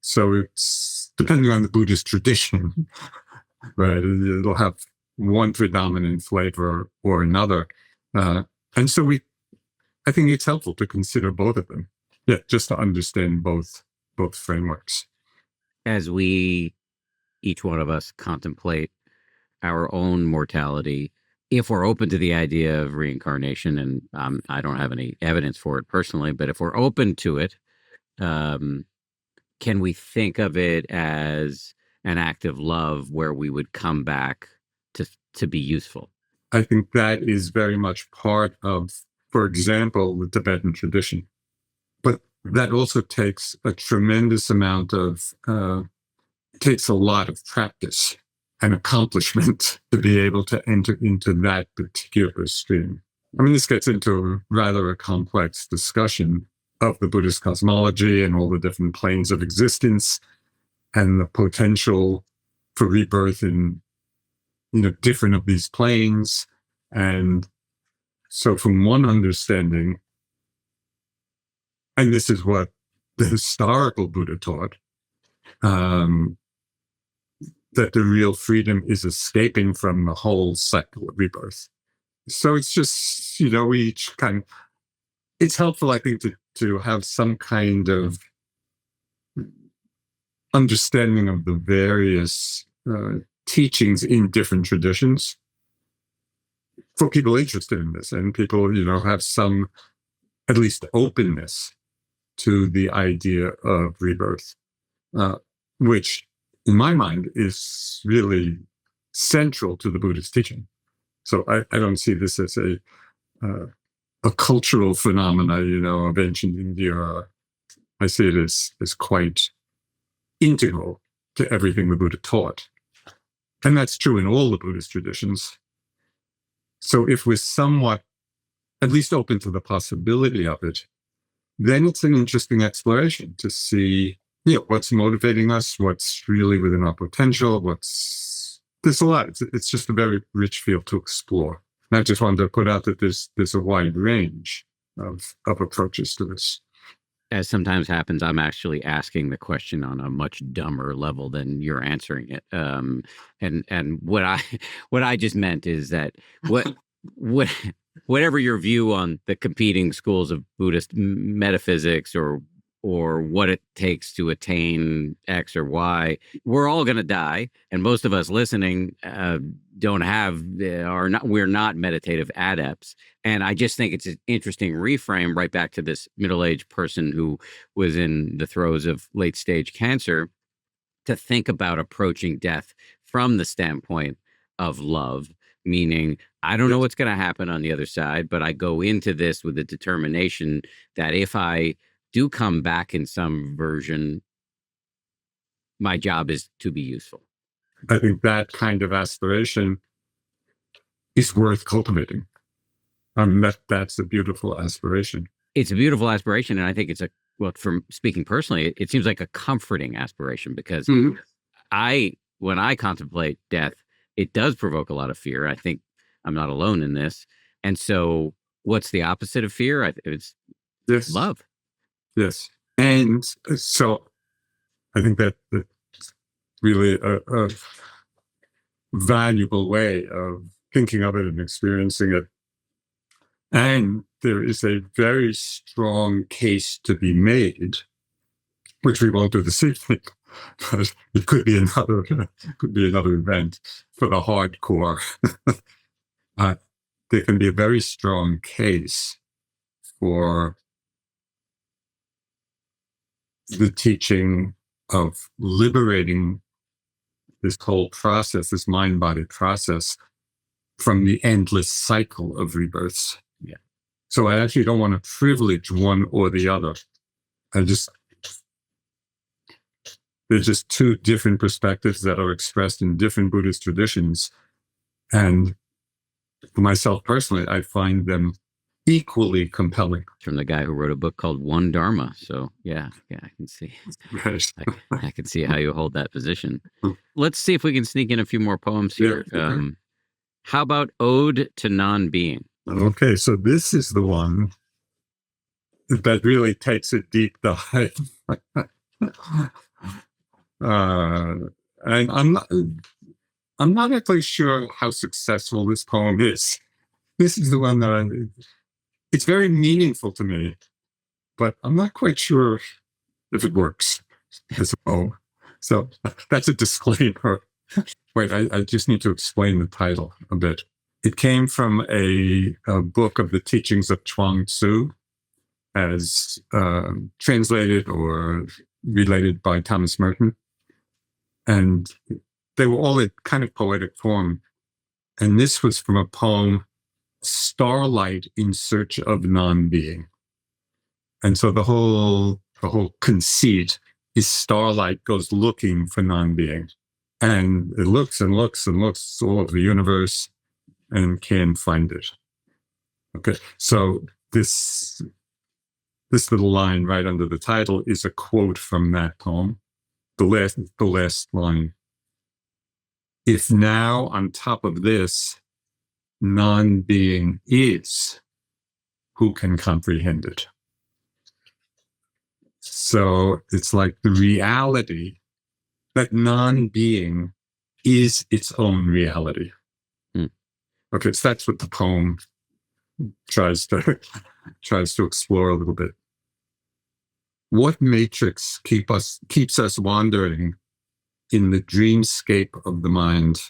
So it's depending on the Buddhist tradition, right? It'll have one predominant flavor or another. And so I think it's helpful to consider both of them. Yeah, just to understand both frameworks. As we, each one of us, contemplate our own mortality, if we're open to the idea of reincarnation, and I don't have any evidence for it personally, but if we're open to it, can we think of it as an act of love where we would come back to be useful? I think that is very much part of, for example, the Tibetan tradition. But that also takes a tremendous amount of, takes a lot of practice and accomplishment to be able to enter into that particular stream. I mean, this gets into rather a complex discussion of the Buddhist cosmology and all the different planes of existence and the potential for rebirth in, different of these planes. And so from one understanding, and this is what the historical Buddha taught, that the real freedom is escaping from the whole cycle of rebirth. So it's just, we each it's helpful, I think, to have some kind of understanding of the various teachings in different traditions for people interested in this, and people, have some, at least, openness to the idea of rebirth, which, in my mind, is really central to the Buddhist teaching. So I don't see this as a cultural phenomena, of ancient India. I see it as quite integral to everything the Buddha taught. And that's true in all the Buddhist traditions. So if we're somewhat, at least, open to the possibility of it, then it's an interesting exploration to see, what's motivating us, what's really within our potential, there's a lot. It's just a very rich field to explore. And I just wanted to put out that there's a wide range of approaches to this. As sometimes happens, I'm actually asking the question on a much dumber level than you're answering it. And what I just meant is that whatever your view on the competing schools of Buddhist metaphysics or what it takes to attain X or Y, we're all going to die, and most of us listening we're not meditative adepts. And I just think it's an interesting reframe right back to this middle-aged person who was in the throes of late-stage cancer, to think about approaching death from the standpoint of love, meaning I don't know what's going to happen on the other side, but I go into this with the determination that if I do come back in some version, my job is to be useful. I think that kind of aspiration is worth cultivating. That's a beautiful aspiration. It's a beautiful aspiration, and I think it's from speaking personally, it seems like a comforting aspiration, because when I contemplate death, it does provoke a lot of fear. I think I'm not alone in this. And so what's the opposite of fear? It's love. Yes. And so I think that's really a valuable way of thinking of it and experiencing it. And there is a very strong case to be made, which we won't do this evening, but it could be another event for the hardcore. There can be a very strong case for the teaching of liberating this whole process, this mind-body process, from the endless cycle of rebirths. Yeah. So I actually don't want to privilege one or the other. There's just two different perspectives that are expressed in different Buddhist traditions. And for myself personally, I find them equally compelling. From the guy who wrote a book called One Dharma. So yeah, I can see. Right. I can see how you hold that position. Let's see if we can sneak in a few more poems here. Yeah. How about Ode to Non-Being? Okay, so this is the one that really takes a deep dive. And I'm not actually sure how successful this poem is. This is the one that it's very meaningful to me, but I'm not quite sure if it works as a poem. So that's a disclaimer. Wait, I just need to explain the title a bit. It came from a book of the teachings of Chuang Tzu, as translated or related by Thomas Merton. And they were all in kind of poetic form. And this was from a poem, Starlight in Search of Non-Being. And so the whole conceit is starlight goes looking for non-being. And it looks and looks and looks all over the universe and can't find it. Okay, so this little line right under the title is a quote from that poem. The last line. If now on top of this, non-being is, who can comprehend it? So it's like the reality that non-being is its own reality. Hmm. Okay, so that's what the poem tries to explore a little bit. What matrix keeps us wandering in the dreamscape of the mind?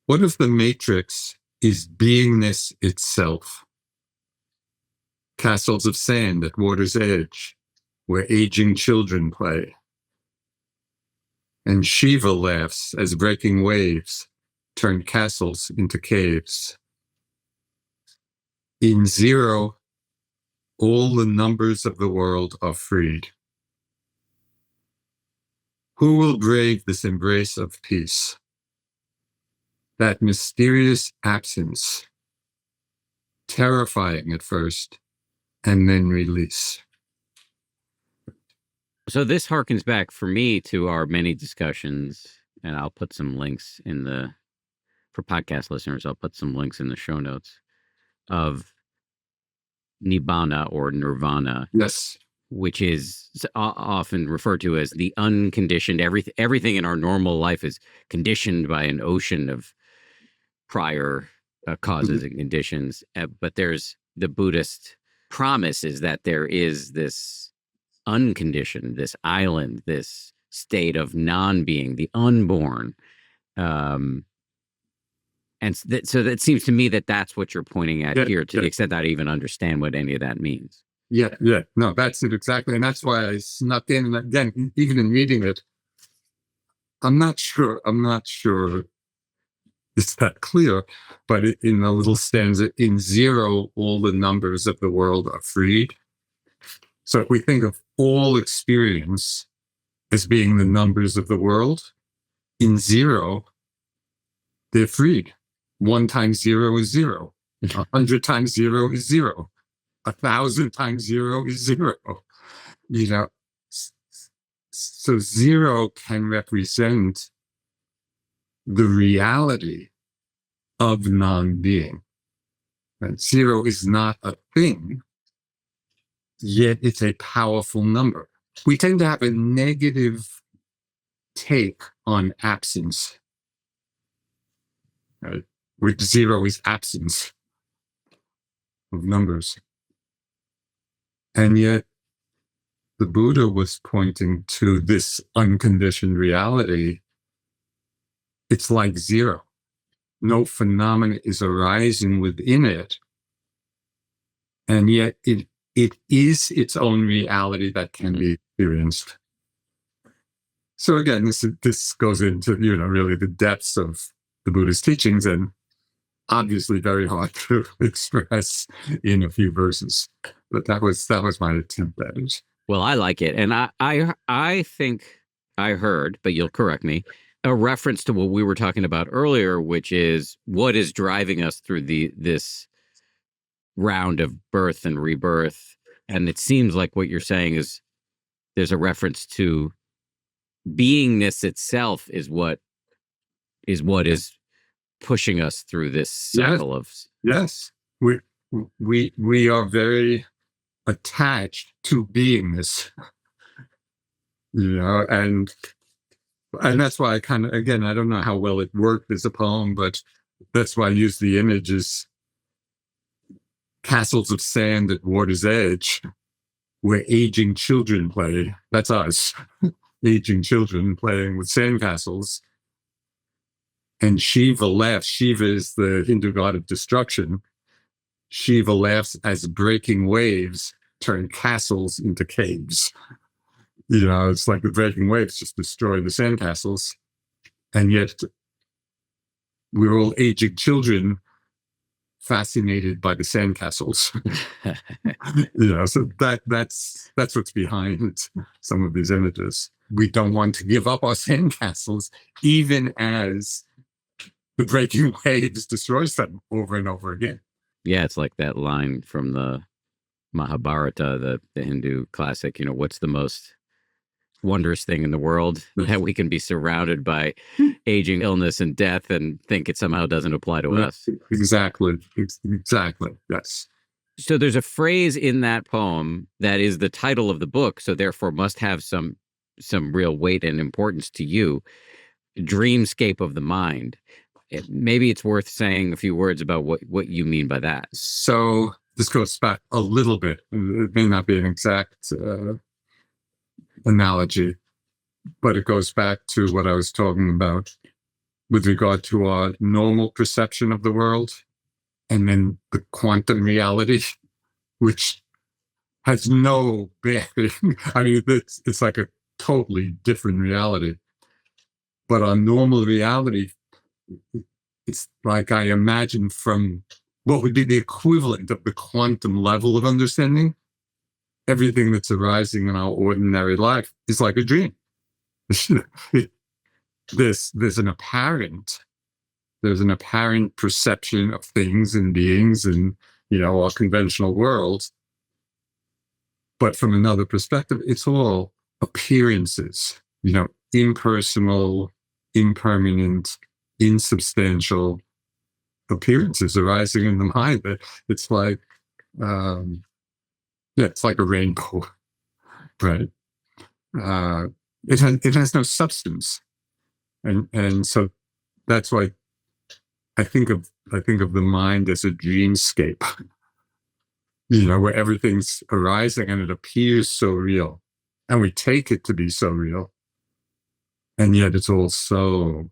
What if the matrix is beingness itself? Castles of sand at water's edge, where aging children play. And Shiva laughs as breaking waves turn castles into caves. In zero, all the numbers of the world are freed. Who will brave this embrace of peace? That mysterious absence, terrifying at first, and then release. So this harkens back for me to our many discussions, and I'll put some links for podcast listeners, I'll put some links in the show notes of Nibbana or Nirvana. Yes. Which is often referred to as the unconditioned. Everything in our normal life is conditioned by an ocean of prior causes and conditions. But there's the Buddhist promise is that there is this unconditioned, this island, this state of non-being, the unborn. And so that seems to me that that's what you're pointing at here, to the extent that I even understand what any of that means. Yeah. No, that's it exactly. And that's why I snuck in. And again, even in reading it, I'm not sure it's that clear, but in a little stanza, in zero, all the numbers of the world are freed. So if we think of all experience as being the numbers of the world, in zero, they're freed. 1 times 0 is 0. 100 times 0 is 0. 1,000 times 0 is 0. So 0 can represent the reality of non-being. And 0 is not a thing, yet it's a powerful number. We tend to have a negative take on absence, right? Which 0 is absence of numbers. And yet, the Buddha was pointing to this unconditioned reality. It's like 0. No phenomenon is arising within it. And yet, it is its own reality that can be experienced. So again, this goes into, really the depths of the Buddhist teachings, and obviously very hard to express in a few verses. But that was my attempt at it. Well, I like it. And I think I heard, but you'll correct me, a reference to what we were talking about earlier, which is what is driving us through this round of birth and rebirth. And it seems like what you're saying is there's a reference to beingness itself is what is pushing us through this cycle of. Yes. We are very attached to beingness, and that's why I kind of, again, I don't know how well it worked as a poem, but that's why I use the images, castles of sand at water's edge, where aging children play. That's us, aging children playing with sandcastles. And Shiva laughs. Shiva is the Hindu god of destruction. Shiva laughs as breaking waves turn castles into caves. It's like the breaking waves just destroy the sandcastles. And yet we're all aging children fascinated by the sandcastles. So that's what's behind some of these images. We don't want to give up our sandcastles, even as the breaking waves destroys them over and over again. Yeah, it's like that line from the Mahabharata, the Hindu classic, what's the most wondrous thing in the world? That we can be surrounded by aging, illness, and death and think it somehow doesn't apply to us. Exactly. Yes. So there's a phrase in that poem that is the title of the book, so therefore must have some some real weight and importance to you. Dreamscape of the mind. Maybe it's worth saying a few words about what you mean by that. So this goes back a little bit. It may not be an exact analogy, but it goes back to what I was talking about with regard to our normal perception of the world, and then the quantum reality, which has no bearing. I mean, it's like a totally different reality. But our normal reality, it's like I imagine from what would be the equivalent of the quantum level of understanding. Everything that's arising in our ordinary life is like a dream. There's an apparent perception of things and beings and, our conventional world. But from another perspective, it's all appearances, impersonal, impermanent, insubstantial appearances arising in the mind. It's like, it's like a rainbow, right? It has no substance, and so that's why I think of the mind as a dreamscape, where everything's arising and it appears so real, and we take it to be so real, and yet it's all so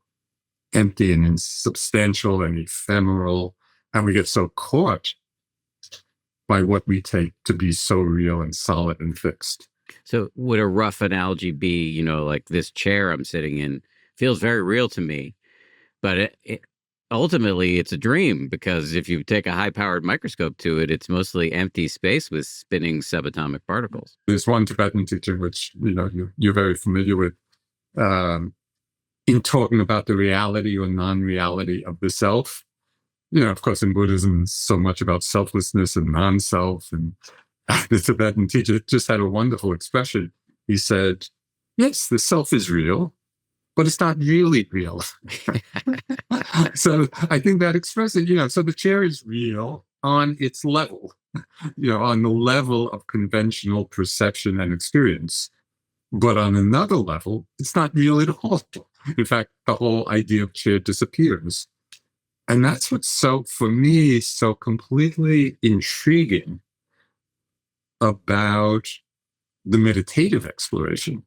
empty and insubstantial and ephemeral, and we get so caught by what we take to be so real and solid and fixed. So would a rough analogy be, like this chair I'm sitting in feels very real to me, but ultimately it's a dream, because if you take a high-powered microscope to it, it's mostly empty space with spinning subatomic particles. There's one Tibetan teaching, which, you're very familiar with, in talking about the reality or non-reality of the self. Of course, in Buddhism, it's so much about selflessness and non-self. And the Tibetan teacher just had a wonderful expression. He said, yes, the self is real, but it's not really real. So I think that expresses, so the chair is real on its level, on the level of conventional perception and experience. But on another level, it's not real at all. In fact, the whole idea of chair disappears. And that's what's for me, so completely intriguing about the meditative exploration,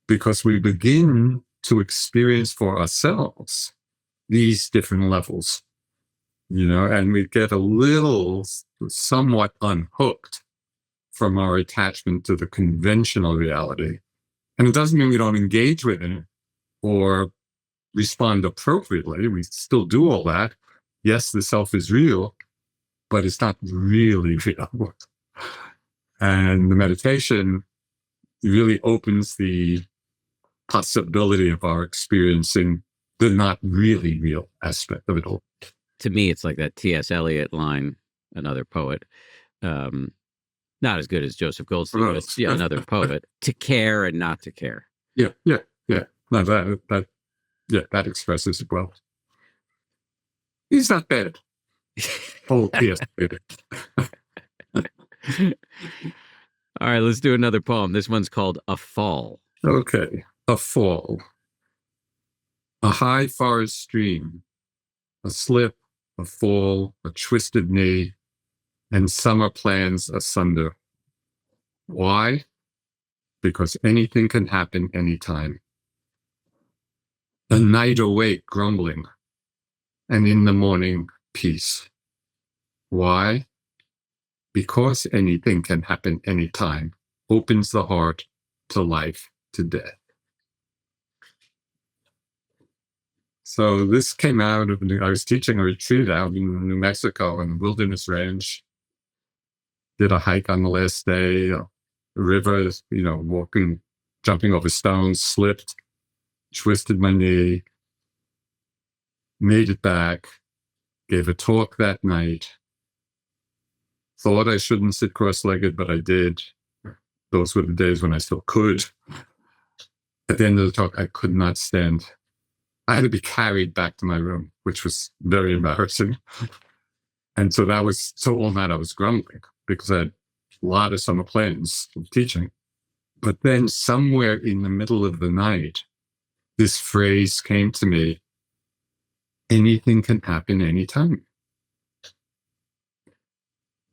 because we begin to experience for ourselves these different levels, and we get a little somewhat unhooked from our attachment to the conventional reality. And it doesn't mean we don't engage with it or respond appropriately. We still do all that. Yes, the self is real, but it's not really real. And the meditation really opens the possibility of our experiencing the not really real aspect of it all. To me, it's like that T.S. Eliot line, another poet, not as good as Joseph Goldstein, but another poet, to care and not to care. Yeah. No, that expresses it well. He's not bad. Oh, yes. All right, let's do another poem. This one's called A Fall. Okay. A fall. A high forest stream. A slip, a fall, a twisted knee, and summer plans asunder. Why? Because anything can happen anytime. A night awake grumbling, and in the morning peace. Why? Because anything can happen anytime opens the heart to life, to death. So this came out of, I was teaching a retreat out in New Mexico in the Wilderness Range. Did a hike on the last day, a river, walking, jumping over stones, slipped, twisted my knee, made it back, gave a talk that night. Thought I shouldn't sit cross-legged, but I did. Those were the days when I still could. At the end of the talk, I could not stand. I had to be carried back to my room, which was very embarrassing. And so all night I was grumbling because I had a lot of summer plans of teaching, But then somewhere in the middle of the night, this phrase came to me: anything can happen anytime.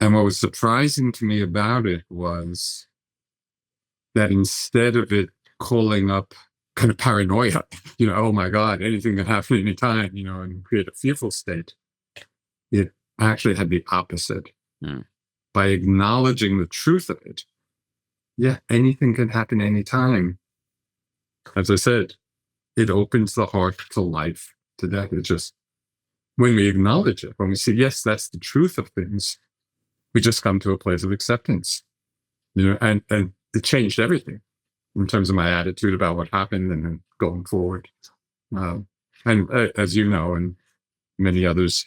And what was surprising to me about it was that instead of it calling up kind of paranoia, oh my God, anything can happen anytime, and create a fearful state, it actually had the opposite. Mm. By acknowledging the truth of it, yeah, anything can happen anytime. As I said, it opens the heart to life, to death. It just, when we acknowledge it, when we say, yes, that's the truth of things, we just come to a place of acceptance, and it changed everything in terms of my attitude about what happened and then going forward. And as you know, and many others,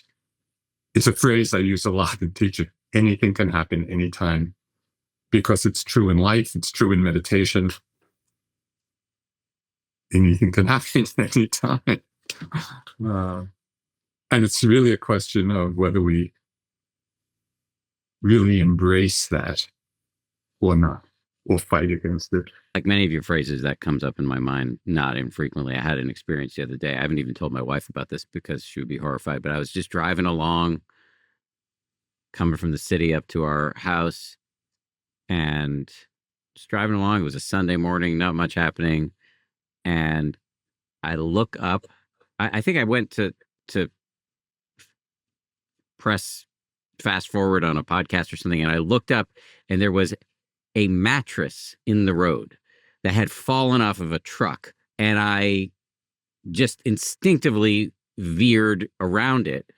it's a phrase I use a lot in teaching. Anything can happen anytime, because it's true in life. It's true in meditation. Anything can happen anytime. And it's really a question of whether we really embrace that or not, or fight against it. Like many of your phrases, that comes up in my mind not infrequently. I had an experience the other day. I haven't even told my wife about this because she would be horrified, but I was just driving along, coming from the city up to our house, and just driving along. It was a Sunday morning, not much happening. And I look up. I think I went to press fast forward on a podcast or something, and I looked up, and there was a mattress in the road that had fallen off of a truck, and I just instinctively veered around it.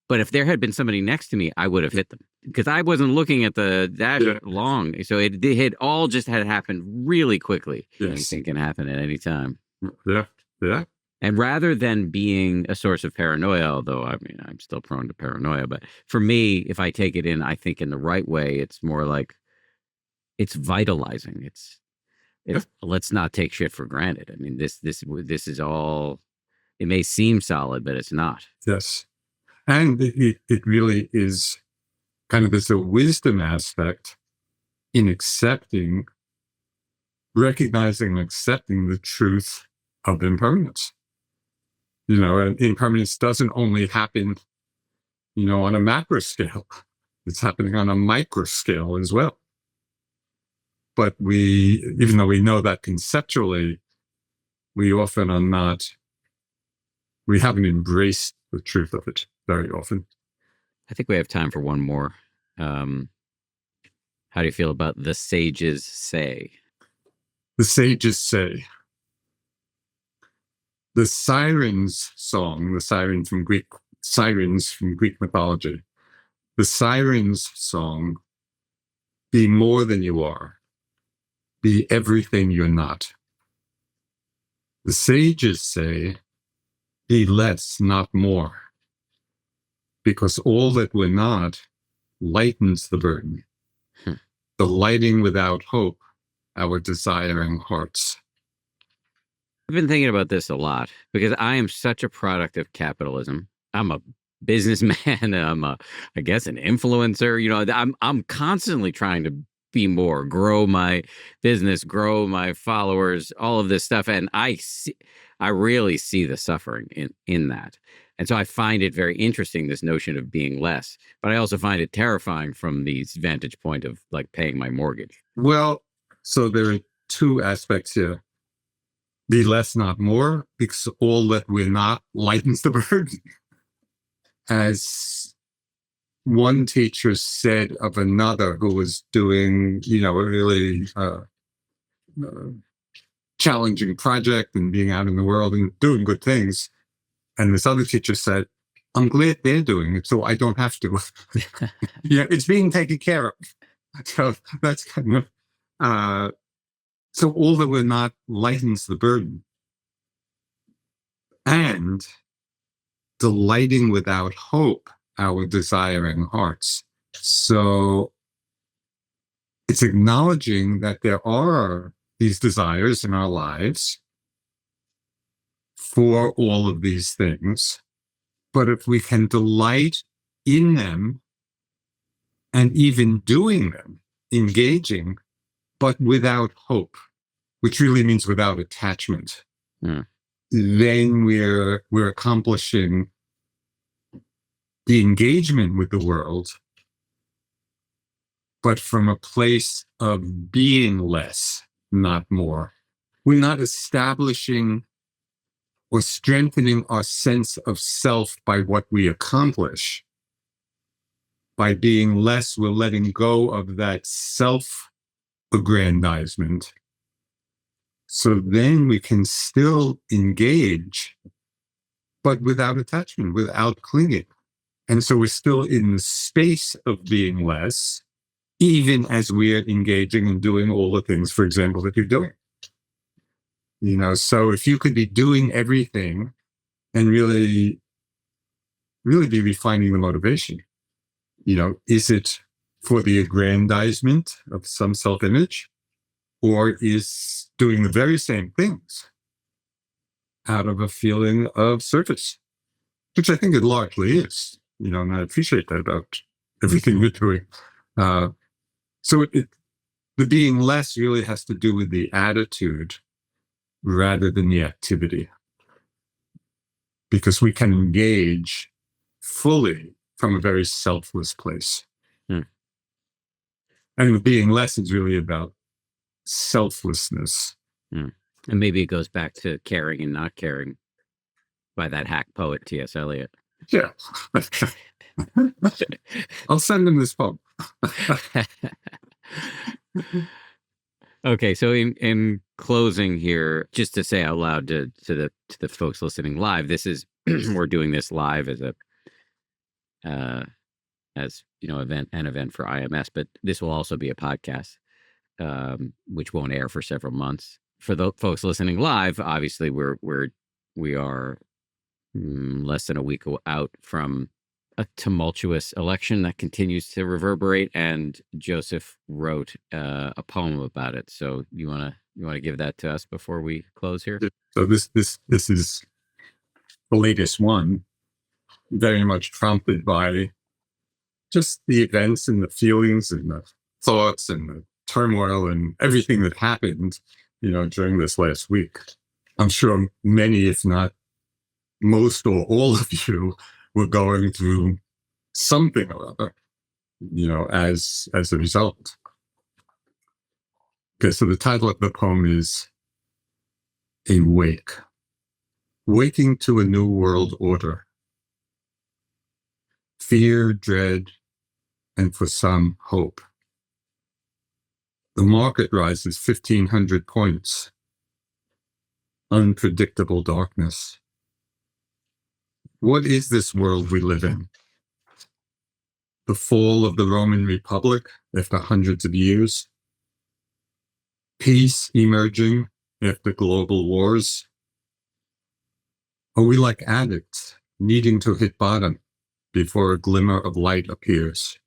But if there had been somebody next to me, I would have hit them, because I wasn't looking at the dash long. So it had all just had happened really quickly. Yes. Anything can happen at any time. Yeah. And rather than being a source of paranoia, although I'm still prone to paranoia, but for me, if I take it in, I think in the right way, it's more like it's vitalizing. It's let's not take shit for granted. I mean, this is all. It may seem solid, but it's not. Yes, and it really is kind of there's a wisdom aspect in recognizing and accepting the truth of impermanence. And impermanence doesn't only happen, on a macro scale. It's happening on a micro scale as well. But even though we know that conceptually, we often are not, we haven't embraced the truth of it very often. I think we have time for one more. How do you feel about the sages say? The sages say. The sirens song, sirens from Greek mythology. The sirens song, be more than you are. Be everything you're not. The sages say, be less, not more. Because all that we're not lightens the burden. Delighting without hope, our desiring hearts. I've been thinking about this a lot because I am such a product of capitalism. I'm a businessman. I guess, an influencer. I'm constantly trying to be more, grow my business, grow my followers, all of this stuff. And I really see the suffering in that. And so I find it very interesting, this notion of being less, but I also find it terrifying from the vantage point of like paying my mortgage. Well, so there are two aspects here. Be less, not more, because all that we're not lightens the burden. As one teacher said of another who was doing, a really challenging project and being out in the world and doing good things. And this other teacher said, I'm glad they're doing it, so I don't have to. It's being taken care of. So that's kind of, so all that we're not lightens the burden. And delighting without hope, our desiring hearts. So it's acknowledging that there are these desires in our lives for all of these things. But if we can delight in them and even doing them, engaging, but without hope, which really means without attachment, then we're accomplishing the engagement with the world, but from a place of being less, not more. We're not establishing or strengthening our sense of self by what we accomplish. By being less, we're letting go of that self-aggrandizement. So then we can still engage, but without attachment, without clinging. And so we're still in the space of being less, even as we're engaging and doing all the things, for example, that you're doing. So if you could be doing everything and really be refining the motivation, is it for the aggrandizement of some self-image, or is doing the very same things out of a feeling of service, which I think it largely is, and I appreciate that about everything we're doing. So the being less really has to do with the attitude rather than the activity, because we can engage fully from a very selfless place. And the being less is really about selflessness. And maybe it goes back to caring and not caring by that hack poet T.S. Eliot. Yeah. I'll send him this poem. Okay, so in closing here, just to say out loud to the folks listening live, this is we're doing this live as a event for IMS, but this will also be a podcast, which won't air for several months. For the folks listening live, obviously we are less than a week out from a tumultuous election that continues to reverberate, and Joseph wrote a poem about it. So you want to give that to us before we close here? So this is the latest one, very much prompted by just the events and the feelings and the thoughts and the turmoil and everything that happened, during this last week. I'm sure many, if not most or all of you, were going through something or other, as a result. Okay, so the title of the poem is A Wake. Waking to a new world order. Fear, dread, and for some, hope. The market rises 1,500 points. Unpredictable darkness. What is this world we live in? The fall of the Roman Republic after hundreds of years? Peace emerging after global wars? Are we like addicts needing to hit bottom before a glimmer of light appears?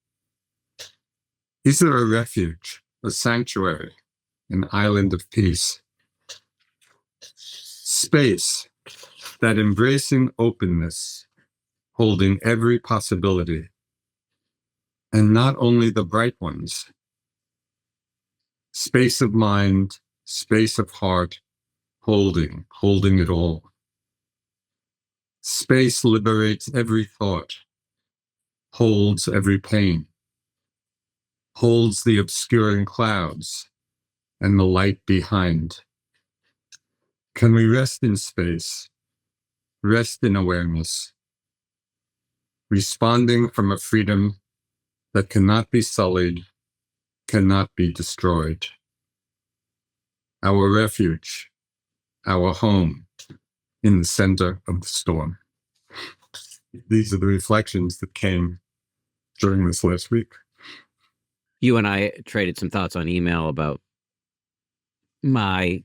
Is there a refuge, a sanctuary, an island of peace? Space, that embracing openness, holding every possibility, and not only the bright ones. Space of mind, space of heart, holding it all. Space liberates every thought, holds every pain, holds the obscuring clouds and the light behind. Can we rest in space, rest in awareness, responding from a freedom that cannot be sullied, cannot be destroyed? Our refuge, our home in the center of the storm. These are the reflections that came during this last week. You and I traded some thoughts on email about my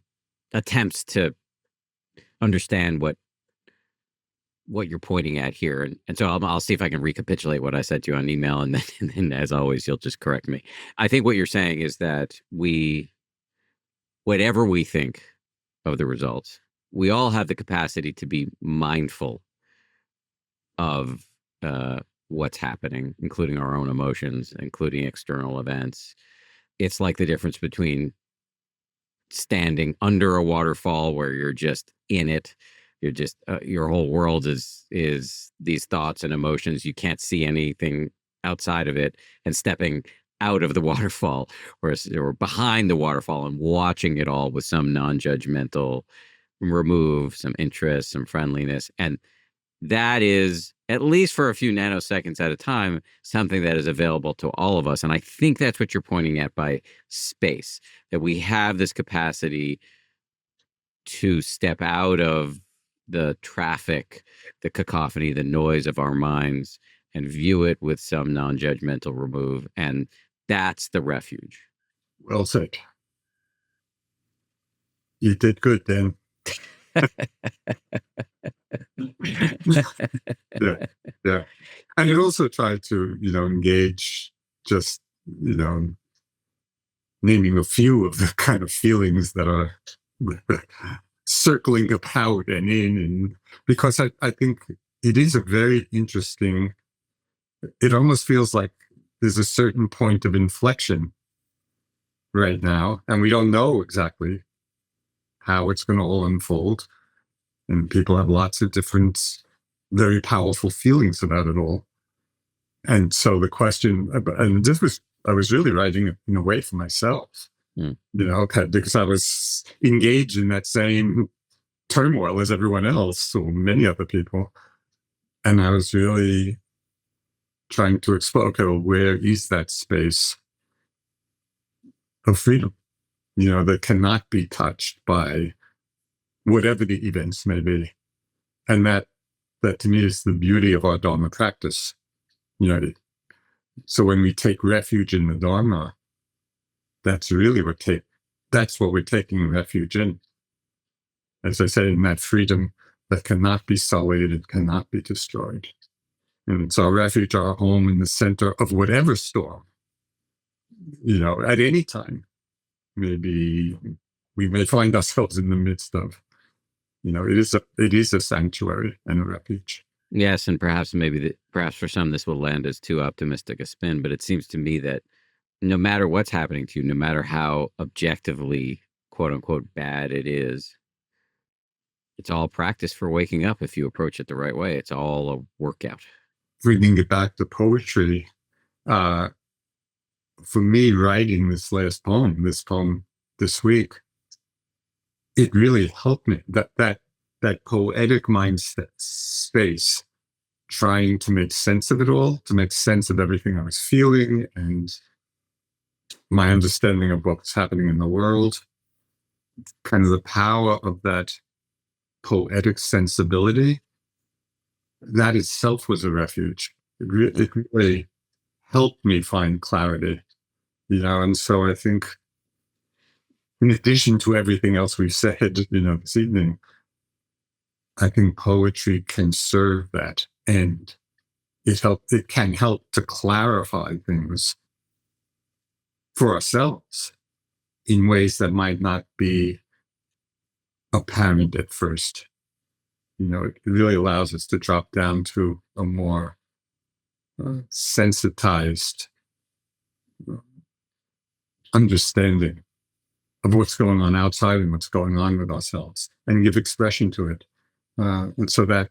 attempts to understand what you're pointing at here, and so I'll see if I can recapitulate what I said to you on email, and then as always, you'll just correct me. I think what you're saying is that whatever we think of the results, we all have the capacity to be mindful of what's happening, including our own emotions, including external events. It's like the difference between standing under a waterfall where you're just in it. You're just your whole world is these thoughts and emotions. You can't see anything outside of it, and stepping out of the waterfall or behind the waterfall and watching it all with some non-judgmental remove, some interest, some friendliness. And that is, at least for a few nanoseconds at a time, something that is available to all of us. And I think that's what you're pointing at by space, that we have this capacity to step out of the traffic, the cacophony, the noise of our minds, and view it with some non-judgmental remove. And that's the refuge. Well said. You did good then. Yeah. And it also tried to, engage just, naming a few of the kind of feelings that are circling about and in, and because I think it is a very interesting, it almost feels like there's a certain point of inflection right now, and we don't know exactly how it's going to all unfold. And people have lots of different, very powerful feelings about it all. And so the question, and I was really writing it in a way for myself, because I was engaged in that same turmoil as everyone else, or many other people. And I was really trying to explore, okay, well, where is that space of freedom, that cannot be touched by whatever the events may be. And that to me is the beauty of our Dharma practice. So when we take refuge in the Dharma, that's really that's what we're taking refuge in. As I say, in that freedom that cannot be sullied, it cannot be destroyed. And it's our refuge, our home in the center of whatever storm, at any time. Maybe we may find ourselves in the midst of, it is a sanctuary and a refuge. Yes, and perhaps perhaps for some this will land as too optimistic a spin, but it seems to me that no matter what's happening to you, no matter how objectively, quote unquote, bad it is, it's all practice for waking up if you approach it the right way. It's all a workout. Bringing it back to poetry, for me, writing this poem this week, it really helped me. That poetic mindset space, trying to make sense of it all, to make sense of everything I was feeling and my understanding of what was happening in the world, kind of the power of that poetic sensibility, that itself was a refuge. It really helped me find clarity, and so I think, in addition to everything else we've said, this evening, I think poetry can serve that end. It can help to clarify things for ourselves in ways that might not be apparent at first. It really allows us to drop down to a more sensitized understanding of what's going on outside and what's going on with ourselves, and give expression to it. And so that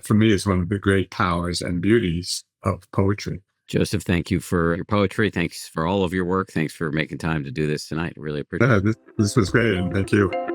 for me is one of the great powers and beauties of poetry. Joseph, thank you for your poetry. Thanks for all of your work. Thanks for making time to do this tonight. Really appreciate it. This was great, and thank you.